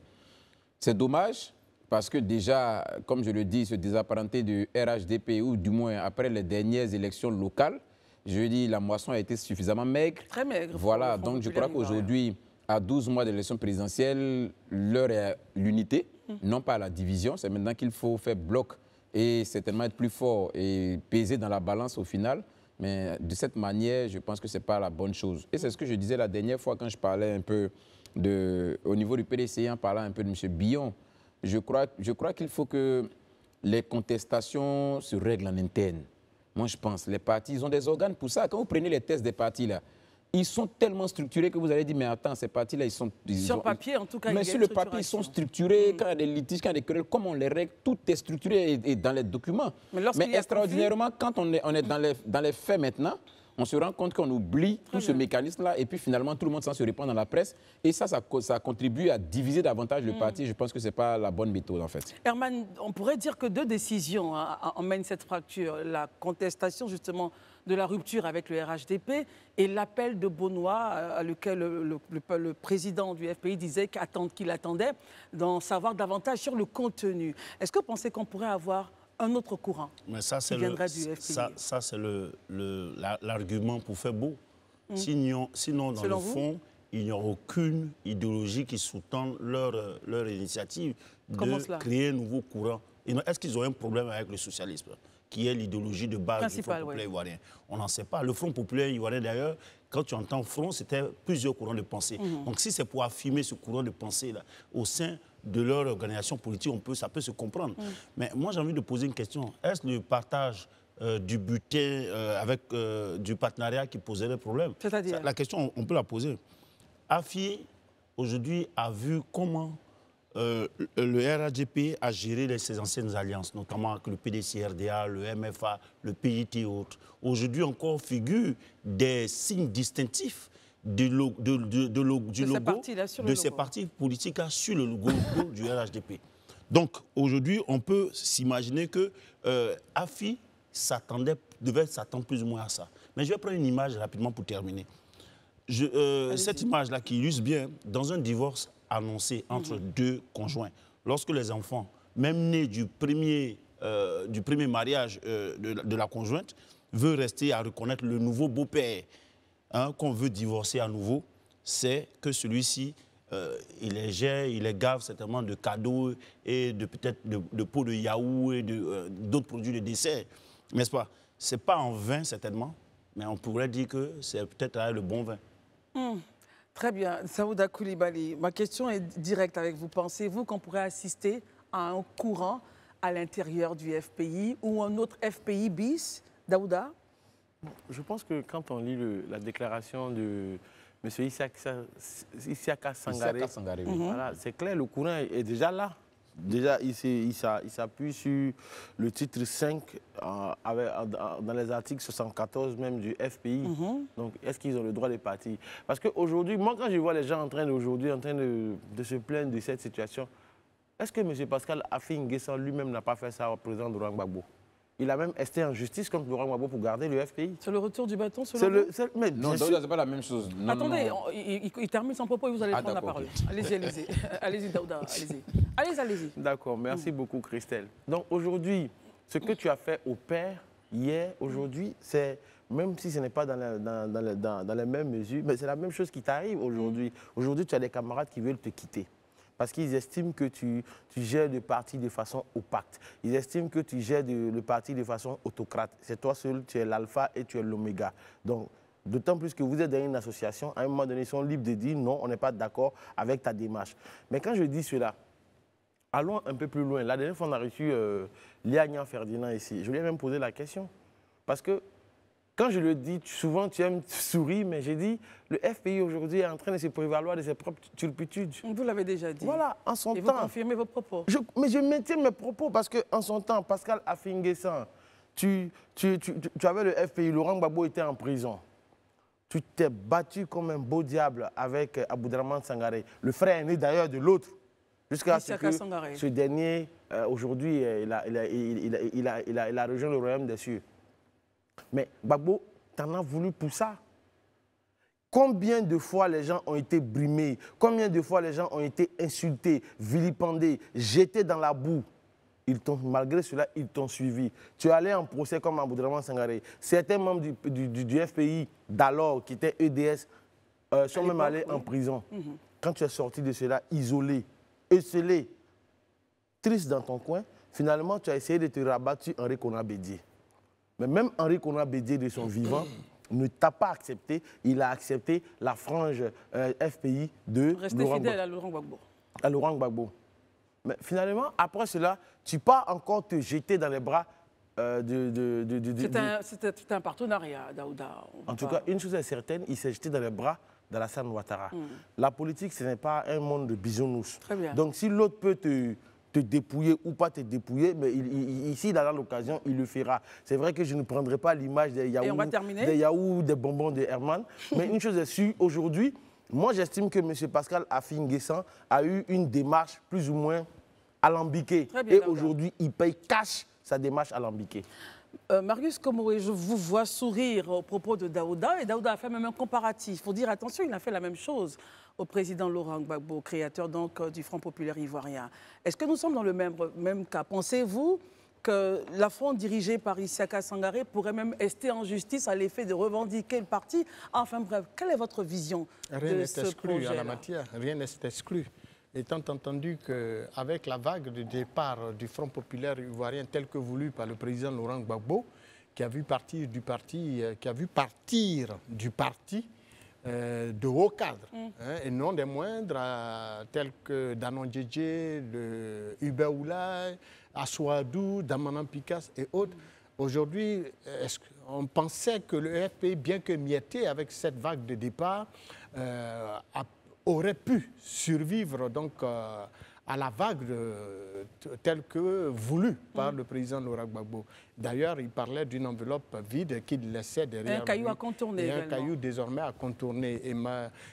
C'est dommage parce que déjà, comme je le dis, se désapparenter du RHDP, ou du moins après les dernières élections locales, je veux dire, la moisson a été suffisamment maigre. Très maigre. Voilà, donc je crois qu'aujourd'hui, à 12 mois de l'élection présidentielle, l'heure est l'unité, non pas la division. C'est maintenant qu'il faut faire bloc et certainement être plus fort et peser dans la balance au final. Mais de cette manière, je pense que ce n'est pas la bonne chose. Et c'est ce que je disais la dernière fois quand je parlais un peu au niveau du PDCI, en parlant un peu de M. Billon. Je crois qu'il faut que les contestations se règlent en interne. Moi, je pense, les partis, ils ont des organes pour ça. Quand vous prenez les tests des partis, là, ils sont tellement structurés que vous allez dire, mais attends, ces partis-là, ils sont... Sur papier, en tout cas, mais sur le papier, ils sont structurés. Quand il y a des litiges, quand il y a des querelles, comment on les règle, tout est structuré et dans les documents. Mais extraordinairement, quand on est dans les faits maintenant, on se rend compte qu'on oublie tout ce mécanisme-là et puis finalement tout le monde s'en se répand dans la presse et ça contribue à diviser davantage le parti. Je pense que ce n'est pas la bonne méthode en fait. Herman, on pourrait dire que deux décisions emmènent cette fracture. La contestation justement de la rupture avec le RHDP et l'appel de Benoît à lequel le président du FPI disait qu'il attendait d'en savoir davantage sur le contenu. Est-ce que vous pensez qu'on pourrait avoir un autre courant qui viendrait du FPI? Ça, c'est l'argument pour faire beau. Sinon, dans le fond, il n'y a aucune idéologie qui sous-tend leur initiative de créer un nouveau courant. Est-ce qu'ils ont un problème avec le socialisme, qui est l'idéologie de base du Front populaire ivoirien? On n'en sait pas. Le Front populaire ivoirien, d'ailleurs, quand tu entends Front, c'était plusieurs courants de pensée. Donc si c'est pour affirmer ce courant de pensée-là au sein de leur organisation politique, ça peut se comprendre. Mais moi, j'ai envie de poser une question. Est-ce le partage du butin du partenariat qui poserait le problème? C'est-à-dire? La question, on peut la poser. AFI, aujourd'hui, a vu comment le RHDP a géré ses anciennes alliances, notamment avec le PDC-RDA, le MFA, le PIT et autres. Aujourd'hui encore figurent des signes distinctifs du logo de ces partis politiques sur le logo du RHDP. Donc aujourd'hui, on peut s'imaginer que AFI devait s'attendre plus ou moins à ça. Mais je vais prendre une image rapidement pour terminer. Cette image-là qui illustre bien, dans un divorce annoncé entre deux conjoints, lorsque les enfants, même nés du premier mariage de la conjointe, veulent rester à reconnaître le nouveau beau-père qu'on veut divorcer à nouveau, c'est que celui-ci, il les gave certainement de cadeaux et peut-être de pots de yaourt et d'autres produits de dessert, n'est-ce pas? Ce n'est pas en vin certainement, mais on pourrait dire que c'est peut-être le bon vin. Très bien. Saouda Coulibaly, ma question est directe avec vous. Pensez-vous qu'on pourrait assister à un courant à l'intérieur du FPI ou un autre FPI bis? Daouda? Je pense que quand on lit la déclaration de M. Isiaka Sangaré, voilà, c'est clair, le courant est déjà là. Déjà, il s'appuie sur le titre 5 dans les articles 74 même du FPI. Donc, est-ce qu'ils ont le droit de partir? Parce qu'aujourd'hui, moi, quand je vois les gens en train de se plaindre de cette situation, est-ce que M. Pascal Affi N'Guessan lui-même n'a pas fait ça au président Laurent Gbagbo? Il a même esté en justice contre Laurent Gbagbo pour garder le FPI. C'est le retour du bâton selon vous? Mais non, c'est pas la même chose. Non, attendez, il termine son propos et vous allez prendre la parole. Allez-y, allez-y. Allez-y, Daouda, allez-y. Allez-y. D'accord, merci beaucoup, Christelle. Donc aujourd'hui, ce que tu as fait au père, hier, aujourd'hui, c'est, même si ce n'est pas dans les mêmes mesures, mais c'est la même chose qui t'arrive aujourd'hui. Aujourd'hui, tu as des camarades qui veulent te quitter. Parce qu'ils estiment que tu gères le parti de façon opaque. Ils estiment que tu gères le parti de façon autocrate. C'est toi seul, tu es l'alpha et tu es l'oméga. Donc, d'autant plus que vous êtes dans une association, à un moment donné, ils sont libres de dire non, on n'est pas d'accord avec ta démarche. Mais quand je dis cela, allons un peu plus loin. La dernière fois, on a reçu Liagnan Ferdinand ici. Je lui ai même posé la question. Parce que quand je le dis, souvent tu aimes sourire, mais j'ai dit, le FPI aujourd'hui est en train de se prévaloir de ses propres turpitudes. Vous l'avez déjà dit. Voilà, en son temps. Et vous confirmez vos propos. Mais je maintiens mes propos parce qu'en son temps, Pascal Affi N'Guessan, tu avais le FPI, Laurent Gbagbo était en prison. Tu t'es battu comme un beau diable avec Aboudraman Sangaré, le frère aîné d'ailleurs de l'autre. Jusqu'à ce que ce dernier, aujourd'hui, il a rejoint le royaume des cieux. Mais Gbagbo, t'en as voulu pour ça. Combien de fois les gens ont été brimés? Combien de fois les gens ont été insultés, vilipendés, jetés dans la boue? Malgré cela, ils t'ont suivi. Tu es allé en procès comme Aboudraman Sangaré. Certains membres du FPI d'alors, qui étaient EDS, sont même allés en prison. Quand tu es sorti de cela, isolé, esselé, triste dans ton coin, finalement, tu as essayé de te rabattre sur Henri Konan Bédié. Mais même Henri Konan Bédié, de son vivant, ne t'a pas accepté. Il a accepté la frange FPI de Restez fidèle à Laurent Gbagbo. À Laurent Gbagbo. Mais finalement, après cela, tu pars encore te jeter dans les bras C'était un partenariat, Daouda. En tout cas, une chose est certaine, il s'est jeté dans les bras d'Alassane Ouattara. La politique, ce n'est pas un monde de bisounours. Très bien. Donc, si l'autre peut te dépouiller ou pas te dépouiller, mais ici, il aura l'occasion, il le fera. C'est vrai que je ne prendrai pas l'image des yaourts, des bonbons de Herman, mais une chose est sûre, aujourd'hui, moi j'estime que M. Pascal Affi-N'Guessan a eu une démarche plus ou moins alambiquée. Et aujourd'hui, il paye cash sa démarche alambiquée. Marius Komoré, je vous vois sourire au propos de Daouda, et Daouda a fait même un comparatif. Il faut dire, attention, il a fait la même chose au président Laurent Gbagbo, créateur donc du Front populaire ivoirien. Est-ce que nous sommes dans le même cas? Pensez-vous que la fronde dirigée par Issaka Sangaré pourrait même rester en justice à l'effet de revendiquer le parti? Enfin bref, quelle est votre vision de ce projet? Rien n'est exclu en la matière, rien n'est exclu. Étant entendu qu'avec la vague de départ du Front populaire ivoirien tel que voulu par le président Laurent Gbagbo, qui a vu partir du parti, de hauts cadres, et non des moindres, tels que Danon Djedje, Hubert Oulay, Assouadou, Damanan Pikas et autres. Aujourd'hui, on pensait que le FPI, bien que mietté avec cette vague de départ, aurait pu survivre donc à la vague telle que voulue par le président Laurent Gbagbo. D'ailleurs, il parlait d'une enveloppe vide qu'il laissait derrière lui. Un caillou à contourner. Et un caillou désormais à contourner. Et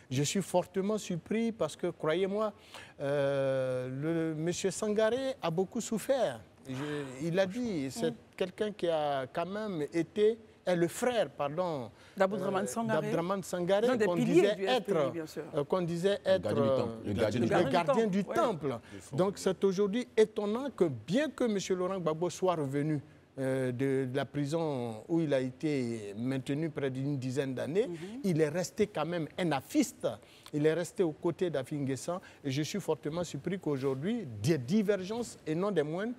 je suis fortement surpris parce que, croyez-moi, M. Sangaré a beaucoup souffert. Il a dit, c'est quelqu'un qui a quand même été... le frère, pardon, d'Abdraman Sangaré, qu'on disait être le gardien du temple. Donc c'est aujourd'hui étonnant que bien que M. Laurent Gbagbo soit revenu de la prison où il a été maintenu près d'une dizaine d'années, il est resté quand même un afiste. Il est resté aux côtés d'Affi-N'Guessan. Et je suis fortement surpris qu'aujourd'hui, des divergences et non des moindres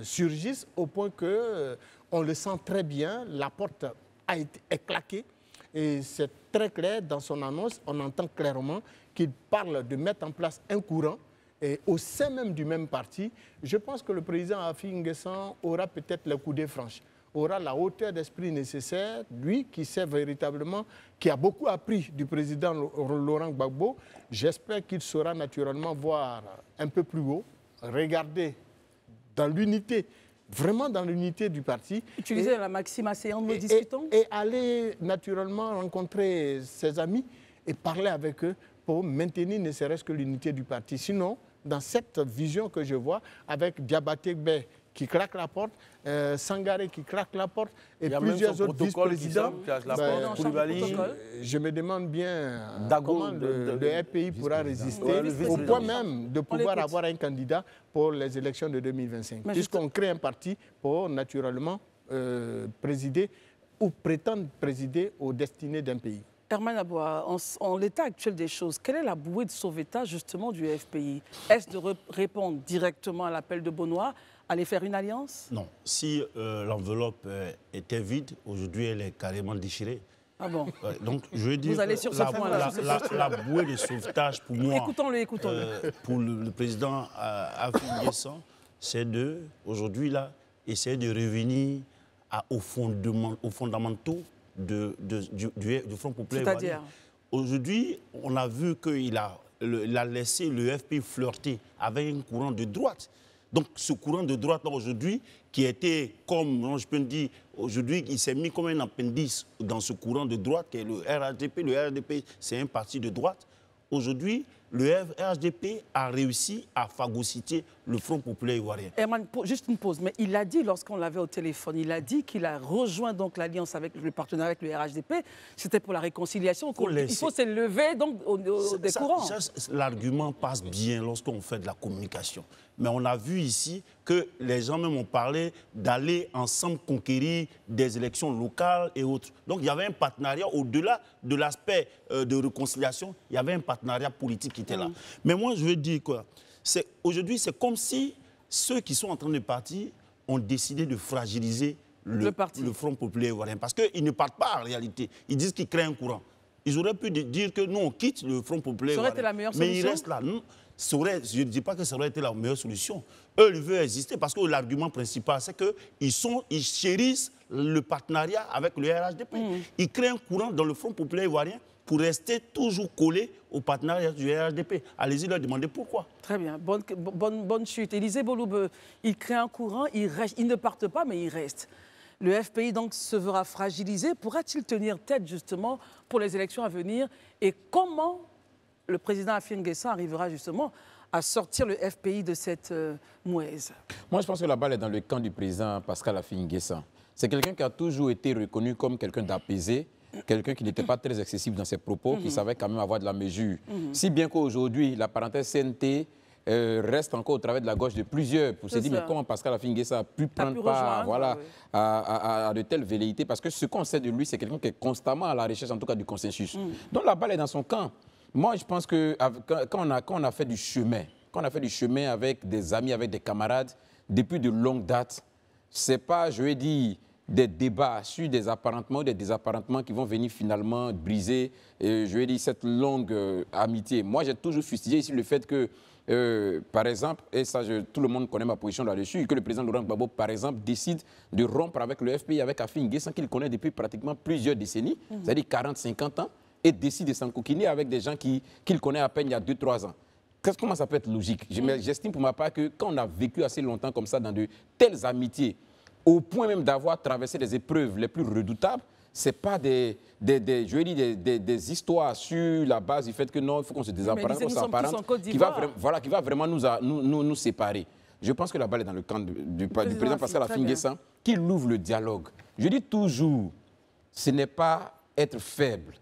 surgissent au point que on le sent très bien, la porte est claquée et c'est très clair dans son annonce, on entend clairement qu'il parle de mettre en place un courant et au sein même du même parti. Je pense que le président Affi-N'Guessan aura peut-être le coup des franches, aura la hauteur d'esprit nécessaire, lui qui sait véritablement, qui a beaucoup appris du président Laurent Gbagbo. J'espère qu'il saura naturellement voir un peu plus haut, regarder dans l'unité, vraiment dans l'unité du parti. Utiliser la maxime asséante, nous discutons. Et aller naturellement rencontrer ses amis et parler avec eux pour maintenir ne serait-ce que l'unité du parti. Sinon, dans cette vision que je vois, avec Diabaté Bey qui claque la porte, Sangaré qui claque la porte, et plusieurs autres vice-présidents, je me demande bien comment le RPI pourra résister au point même de pouvoir avoir un candidat pour les élections de 2025. Puisqu'on crée un parti pour naturellement présider ou prétendre présider aux destinées d'un pays. Herman Aboua, en l'état actuel des choses, quelle est la bouée de sauvetage justement du FPI? Est-ce de répondre directement à l'appel de Benoît, aller faire une alliance? Non. Si l'enveloppe était vide, aujourd'hui elle est carrément déchirée. Ah bon? Donc je veux dire, vous allez sur ce point-là. La bouée de sauvetage pour moi, écoutons-le. Pour le président Affi-N'Guessan, c'est de, aujourd'hui là, essayer de revenir aux fondamentaux du Front populaire. C'est-à-dire? Aujourd'hui, on a vu qu'il a laissé le FPI flirter avec un courant de droite. Donc ce courant de droite aujourd'hui, qui était comme, je peux dire, aujourd'hui, il s'est mis comme un appendice dans ce courant de droite, qui est le RHDP. Le RHDP, c'est un parti de droite. Aujourd'hui, le RHDP a réussi à phagocyter le Front populaire ivoirien. Herman, juste une pause, mais il a dit, lorsqu'on l'avait au téléphone, il a dit qu'il a rejoint donc l'alliance avec le partenariat avec le RHDP, c'était pour la réconciliation. Il faut s'élever donc des courants. L'argument passe bien lorsqu'on fait de la communication. Mais on a vu ici que les gens même ont parlé d'aller ensemble conquérir des élections locales et autres. Donc il y avait un partenariat au-delà de l'aspect de réconciliation, il y avait un partenariat politique qui était là. Mais moi je veux dire quoi, aujourd'hui c'est comme si ceux qui sont en train de partir ont décidé de fragiliser le Front populaire ivoirien. Parce qu'ils ne partent pas en réalité, ils disent qu'ils créent un courant. Ils auraient pu dire que nous on quitte le Front populaire ivoirien. Ça aurait été la meilleure solution. Mais ils restent là. Je ne dis pas que ça aurait été la meilleure solution. Eux, ils veulent exister parce que l'argument principal, c'est qu'ils chérissent le partenariat avec le RHDP. Ils créent un courant dans le Front populaire ivoirien pour rester toujours collé au partenariat du RHDP. Allez-y leur demander pourquoi. Très bien, bonne chute. Élisée Boloube, il crée un courant, il ne partent pas, mais il reste. Le FPI donc se verra fragilisé. Pourra-t-il tenir tête justement pour les élections à venir? Et comment le président Afin N'Guessan arrivera justement à sortir le FPI de cette mouaise? Moi, je pense que la balle est dans le camp du président Pascal Afin N'Guessan. C'est quelqu'un qui a toujours été reconnu comme quelqu'un d'apaisé, quelqu'un qui n'était pas très excessif dans ses propos, qui savait quand même avoir de la mesure. Si bien qu'aujourd'hui, la parenthèse CNT reste encore au travers de la gauche de plusieurs pour se dire mais comment Pascal Afin N'Guessan a pu prendre part à de telles velléités, parce que ce qu'on sait de lui, c'est quelqu'un qui est constamment à la recherche, en tout cas, du consensus. Donc la balle est dans son camp. Moi, je pense que quand on a fait du chemin, avec des amis, avec des camarades, depuis de longue date, c'est pas, je vais dire, des débats sur des apparentements ou des désapparentements qui vont venir finalement briser, je vais dire, cette longue amitié. Moi, j'ai toujours fustigé ici le fait que, par exemple, et ça, tout le monde connaît ma position là-dessus, que le président Laurent Gbagbo, par exemple, décide de rompre avec le FPI, avec Afin N'Guessan, qu'il connaît depuis pratiquement plusieurs décennies, c'est-à-dire 40-50 ans, et décide de s'encoquiner avec des gens qu'il connaît à peine il y a 2-3 ans. Comment ça peut être logique? J'estime pour ma part que quand on a vécu assez longtemps comme ça dans de telles amitiés, au point même d'avoir traversé les épreuves les plus redoutables, ce n'est pas des histoires sur la base du fait que non, il faut qu'on se désapparente, qu'on s'apparente, qui va vraiment nous séparer. Je pense que la balle est dans le camp du président Pascal Afin N'Guessan, qui ouvre le dialogue. Je dis toujours, ce n'est pas être faible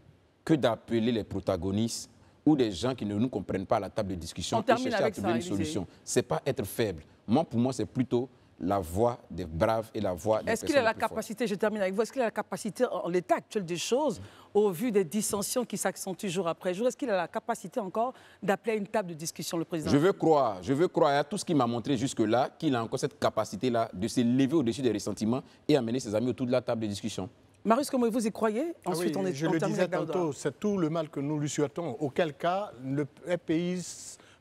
que d'appeler les protagonistes ou des gens qui ne nous comprennent pas à la table de discussion et chercher à trouver une solution. Ce n'est pas être faible. Pour moi, c'est plutôt la voix des braves et la voix des personnes. Est-ce qu'il a la capacité, je termine avec vous, est-ce qu'il a la capacité, en l'état actuel des choses, au vu des dissensions qui s'accentuent jour après jour, est-ce qu'il a la capacité encore d'appeler à une table de discussion le président? Je veux croire à tout ce qu'il m'a montré jusque-là, qu'il a encore cette capacité-là de se lever au-dessus des ressentiments et amener ses amis autour de la table de discussion. Marius, comment vous y croyez? Ensuite, oui, je le disais tantôt, c'est tout le mal que nous lui souhaitons. Auquel cas, le pays,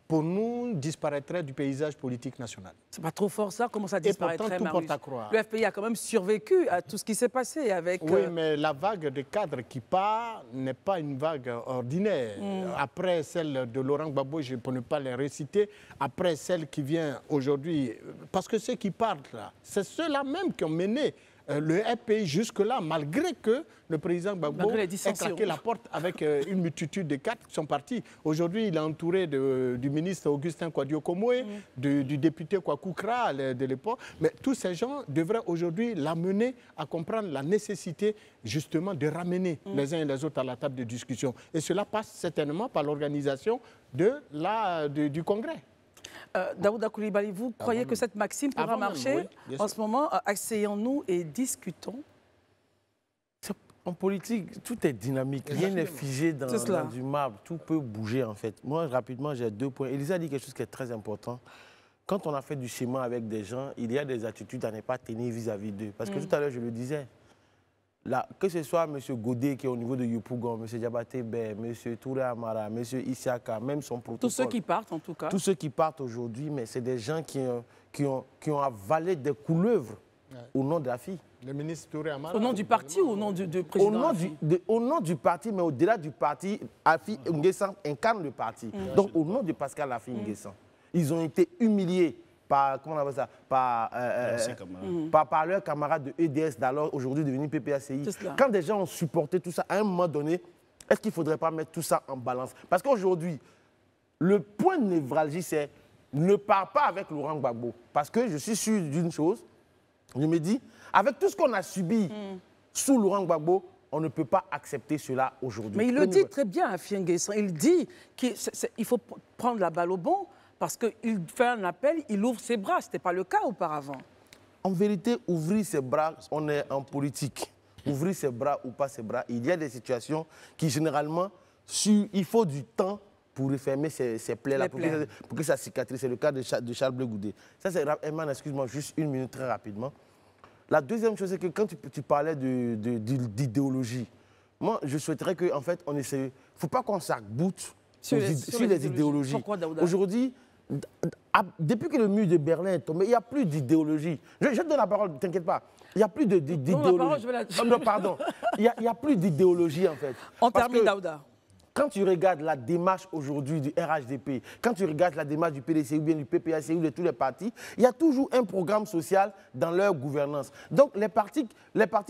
pour nous, disparaîtrait du paysage politique national. C'est pas trop fort ça? Comment ça disparaîtrait, Marius? Et pourtant, tout porte à croire. Le FPI a quand même survécu à tout ce qui s'est passé avec... Oui, mais la vague de cadres qui part n'est pas une vague ordinaire. Après celle de Laurent Gbagbo, je ne peux pas les réciter, après celle qui vient aujourd'hui, parce que ceux qui partent là, c'est ceux-là même qui ont mené le FPI jusque-là, malgré que le président Gbagbo ait claqué la porte avec une multitude de cadres qui sont partis. Aujourd'hui, il est entouré du ministre Augustin Kouadio-Komoué, du député Kwaku Kra de l'époque. Mais tous ces gens devraient aujourd'hui l'amener à comprendre la nécessité justement de ramener les uns et les autres à la table de discussion. Et cela passe certainement par l'organisation du Congrès. Daouda Coulibaly, vous croyez que cette maxime pourra marcher? Oui, en ce moment, asseyons-nous et discutons. En politique, tout est dynamique. Rien n'est figé dans du marbre. Tout peut bouger, en fait. Moi, rapidement, j'ai 2 points. Elisa a dit quelque chose qui est très important. Quand on a fait du schéma avec des gens, il y a des attitudes à ne pas tenir vis-à-vis d'eux. Parce que tout à l'heure, je le disais, là, que ce soit M. Godet qui est au niveau de Yopougon, M. Diabaté Bey, M. Touré Amara, M. Isiaka, même son protocole. Tous ceux qui partent, en tout cas. Tous ceux qui partent aujourd'hui, mais c'est des gens qui ont avalé des couleuvres au nom de la fille. Le ministre Touré Amara. Au nom du parti ou au nom du président? Au nom du parti, mais au-delà du parti, Afin N'Guessan incarne le parti. Donc, au nom de Pascal Afin N'Guessan, ils ont été humiliés par, comment on appelle ça, par leurs camarades de EDS d'alors, aujourd'hui devenus PPACI. Quand des gens ont supporté tout ça, à un moment donné, est-ce qu'il ne faudrait pas mettre tout ça en balance? Parce qu'aujourd'hui, le point de névralgie, c'est ne pars pas avec Laurent Gbagbo. Parce que je suis sûr d'une chose, je me dis, avec tout ce qu'on a subi sous Laurent Gbagbo, on ne peut pas accepter cela aujourd'hui. Mais il le dit très bien, Afin N'Guessan. Il dit qu'il faut prendre la balle au bon. Parce qu'il fait un appel, il ouvre ses bras. Ce n'était pas le cas auparavant. En vérité, ouvrir ses bras, on est en politique. Ouvrir ses bras ou pas ses bras, il y a des situations qui, généralement, il faut du temps pour refermer ces plaies-là, pour que ça cicatrise. C'est le cas de Charles Blé Goudé. Ça, c'est Eman, excuse-moi, juste 1 minute très rapidement. La deuxième chose, c'est que quand tu parlais d'idéologie, moi, je souhaiterais qu'en fait, on essaie... Il ne faut pas qu'on s'arc-boute sur les idéologies. Aujourd'hui, depuis que le mur de Berlin est tombé, il n'y a plus d'idéologie. Je te donne la parole, ne t'inquiète pas. Il n'y a plus d'idéologie. Non, pardon. Il n'y a plus d'idéologie, en fait. On termine, Daouda. Quand tu regardes la démarche aujourd'hui du RHDP, quand tu regardes la démarche du PDC ou bien du PPAC ou de tous les partis, il y a toujours un programme social dans leur gouvernance. Donc les partis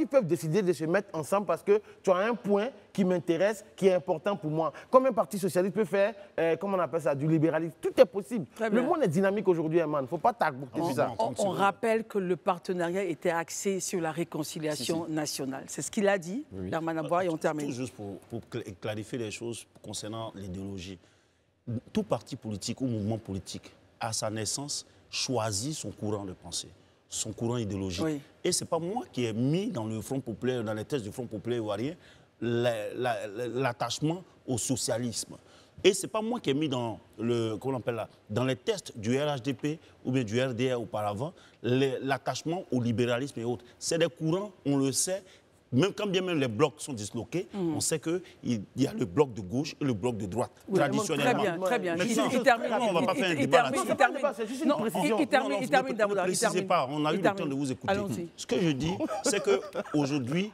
peuvent décider de se mettre ensemble parce que tu as un point qui m'intéresse, qui est important pour moi. Comme un parti socialiste peut faire, comment on appelle ça, du libéralisme, tout est possible. Le monde est dynamique aujourd'hui, man. Il ne faut pas t'accouper sur ça. On rappelle que le partenariat était axé sur la réconciliation nationale. C'est ce qu'il a dit, Herman Aboua, et on termine. Juste pour clarifier les choses concernant l'idéologie. Tout parti politique ou mouvement politique, à sa naissance, choisit son courant de pensée, son courant idéologique. Oui. Et ce n'est pas moi qui ai mis dans le Front populaire, dans les thèses du Front populaire ivoirien, l'attachement au socialisme. Et ce n'est pas moi qui ai mis dans, dans les tests du RHDP ou bien du RDR auparavant, l'attachement au libéralisme et autres. C'est des courants, on le sait. Même quand bien même les blocs sont disloqués, on sait qu'il y a le bloc de gauche et le bloc de droite, traditionnellement. Très bien. Il termine. On ne va pas faire un débat là-dessus. C'est juste une précision. Il termine d'abord. Ne précisez pas, on a eu le temps de vous écouter. Ce que je dis, c'est qu'aujourd'hui,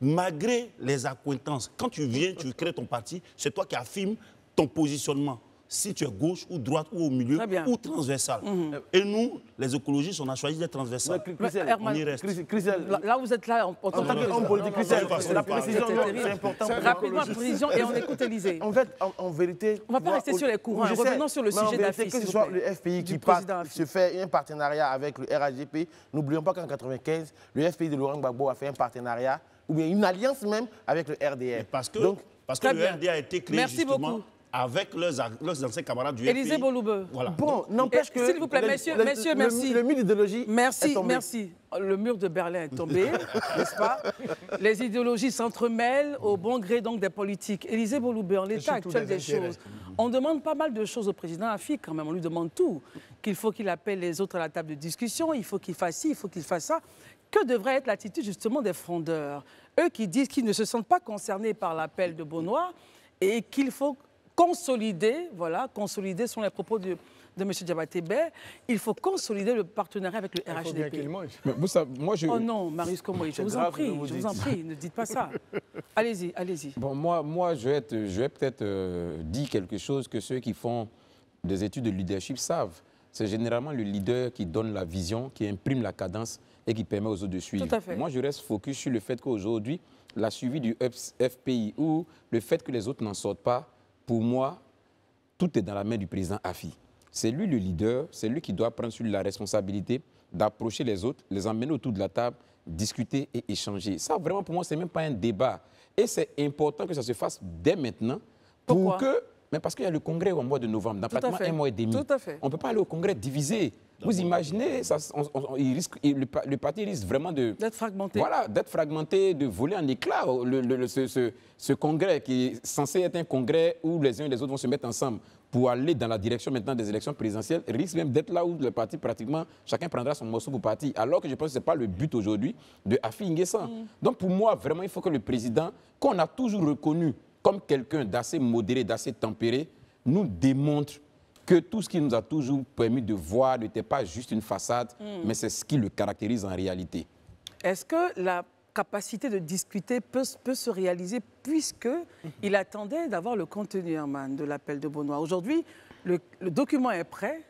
malgré les accointances, quand tu viens, tu crées ton parti, c'est toi qui affirmes ton positionnement. Si tu es gauche ou droite ou au milieu ou transversal. Et nous, les écologistes, on a choisi d'être transversal. On y reste. Là, vous êtes là en tant qu'homme politique. La précision, c'est important. Rapidement, précision, et on écoute Élysée. En fait, en vérité... On ne va pas rester sur les courants. Revenons sur le sujet d'affiche. Que ce soit le FPI qui se fait un partenariat avec le RHDP, n'oublions pas qu'en 1995, le FPI de Laurent Gbagbo a fait un partenariat, ou bien une alliance même, avec le RDR. Parce que le RDR a été créé justement avec leurs anciens camarades du FPI. Élysée Boloube. Voilà. Bon, n'empêche que... S'il vous plaît, messieurs, merci. Le mur d'idéologie est tombé. Merci. Le mur de Berlin est tombé, n'est-ce pas? Les idéologies s'entremêlent au bon gré donc des politiques. Élysée Boloube, en l'état actuel des choses, on demande pas mal de choses au président Afik quand même. On lui demande tout. Qu'il faut qu'il appelle les autres à la table de discussion, il faut qu'il fasse ci, il faut qu'il fasse ça. Que devrait être l'attitude justement des frondeurs? Eux qui disent qu'ils ne se sentent pas concernés par l'appel de Bonois et qu'il faut consolider, voilà, consolider sont les propos de M. Diabaté Bey, il faut consolider le partenariat avec le RHDP. Oh non, Marius Komoi, je vous en prie, ne dites pas ça. Allez-y, allez-y. Bon, moi je vais peut-être dire quelque chose que ceux qui font des études de leadership savent. C'est généralement le leader qui donne la vision, qui imprime la cadence et qui permet aux autres de suivre. Tout à fait. Moi, je reste focus sur le fait qu'aujourd'hui, la suivi du FPI ou le fait que les autres n'en sortent pas, pour moi, tout est dans la main du président Afi. C'est lui le leader, c'est lui qui doit prendre sur la responsabilité d'approcher les autres, les emmener autour de la table, discuter et échanger. Ça, vraiment, pour moi, ce n'est même pas un débat. Et c'est important que ça se fasse dès maintenant. Pourquoi? Mais parce qu'il y a le congrès au mois de novembre, dans pratiquement un mois et demi. Tout à fait. On ne peut pas aller au congrès divisé. Vous imaginez, le parti risque vraiment d'être fragmenté. Voilà, d'être fragmenté, de voler en éclats. Ce congrès qui est censé être un congrès où les uns et les autres vont se mettre ensemble pour aller dans la direction maintenant des élections présidentielles, risque même d'être là où le parti, pratiquement, chacun prendra son morceau pour parti. Alors que je pense que ce n'est pas le but aujourd'hui de Afi N'Guessan. Donc pour moi, vraiment, il faut que le président, qu'on a toujours reconnu comme quelqu'un d'assez modéré, d'assez tempéré, nous démontre que tout ce qui nous a toujours permis de voir n'était pas juste une façade, mais c'est ce qui le caractérise en réalité. Est-ce que la capacité de discuter peut se réaliser puisqu'il attendait d'avoir le contenu, Herman, de l'appel de Bonois? Aujourd'hui, le document est prêt.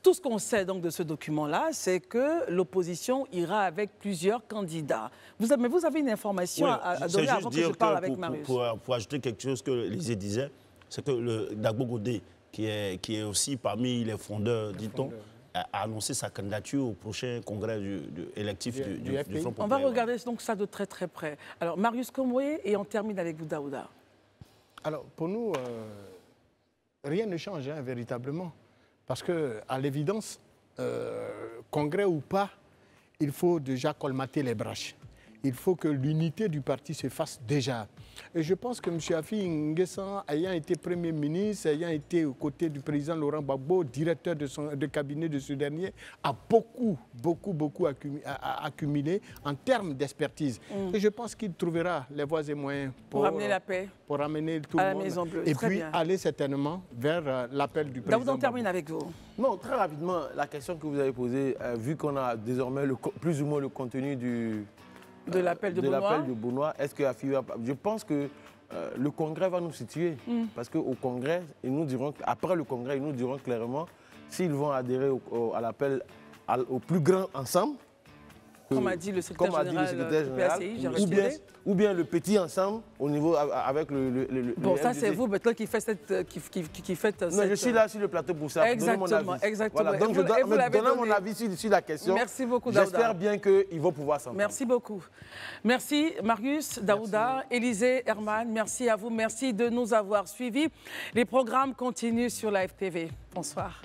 Tout ce qu'on sait donc de ce document-là, c'est que l'opposition ira avec plusieurs candidats. Vous avez une information à donner avant que je parle avec Marius? Pour ajouter quelque chose que Élysée disait, c'est que Dagbo Godé, qui est aussi parmi les fondeurs, dit-on, a annoncé sa candidature au prochain congrès électif du Front populaire. On va regarder donc ça de très très près. Alors, Marius Komoi, et on termine avec vous, Daouda. Alors, pour nous, rien ne change, véritablement. Parce qu'à l'évidence, congrès ou pas, il faut déjà colmater les brèches. Il faut que l'unité du parti se fasse déjà. Et je pense que M. Afi N'Guessan, ayant été Premier ministre, ayant été aux côtés du président Laurent Gbagbo, directeur de cabinet de ce dernier, a beaucoup accumulé en termes d'expertise. Et je pense qu'il trouvera les voies et moyens pour amener la paix, pour amener tout le monde. Maison Bleue. Et très puis bien. aller certainement vers l'appel du président. On termine avec vous. Non, très rapidement, la question que vous avez posée, vu qu'on a désormais plus ou moins le contenu de l'appel de Bonois, est-ce que je pense que le Congrès va nous situer. Parce qu'au Congrès, après le Congrès, ils nous diront clairement s'ils vont adhérer à l'appel au plus grand ensemble. Comme a dit le secrétaire général du PACI, ou bien le petit ensemble au niveau avec le bon, ça c'est vous maintenant qui faites Non, je suis là sur le plateau pour ça. Exactement, exactement. Voilà, donc je dois donner mon avis sur la question. Merci beaucoup, Daouda. J'espère bien qu'ils vont pouvoir s'entendre. Merci beaucoup. Merci Marius, Daouda, Élisée, Herman. Merci à vous. Merci de nous avoir suivis. Les programmes continuent sur la FTV. Bonsoir.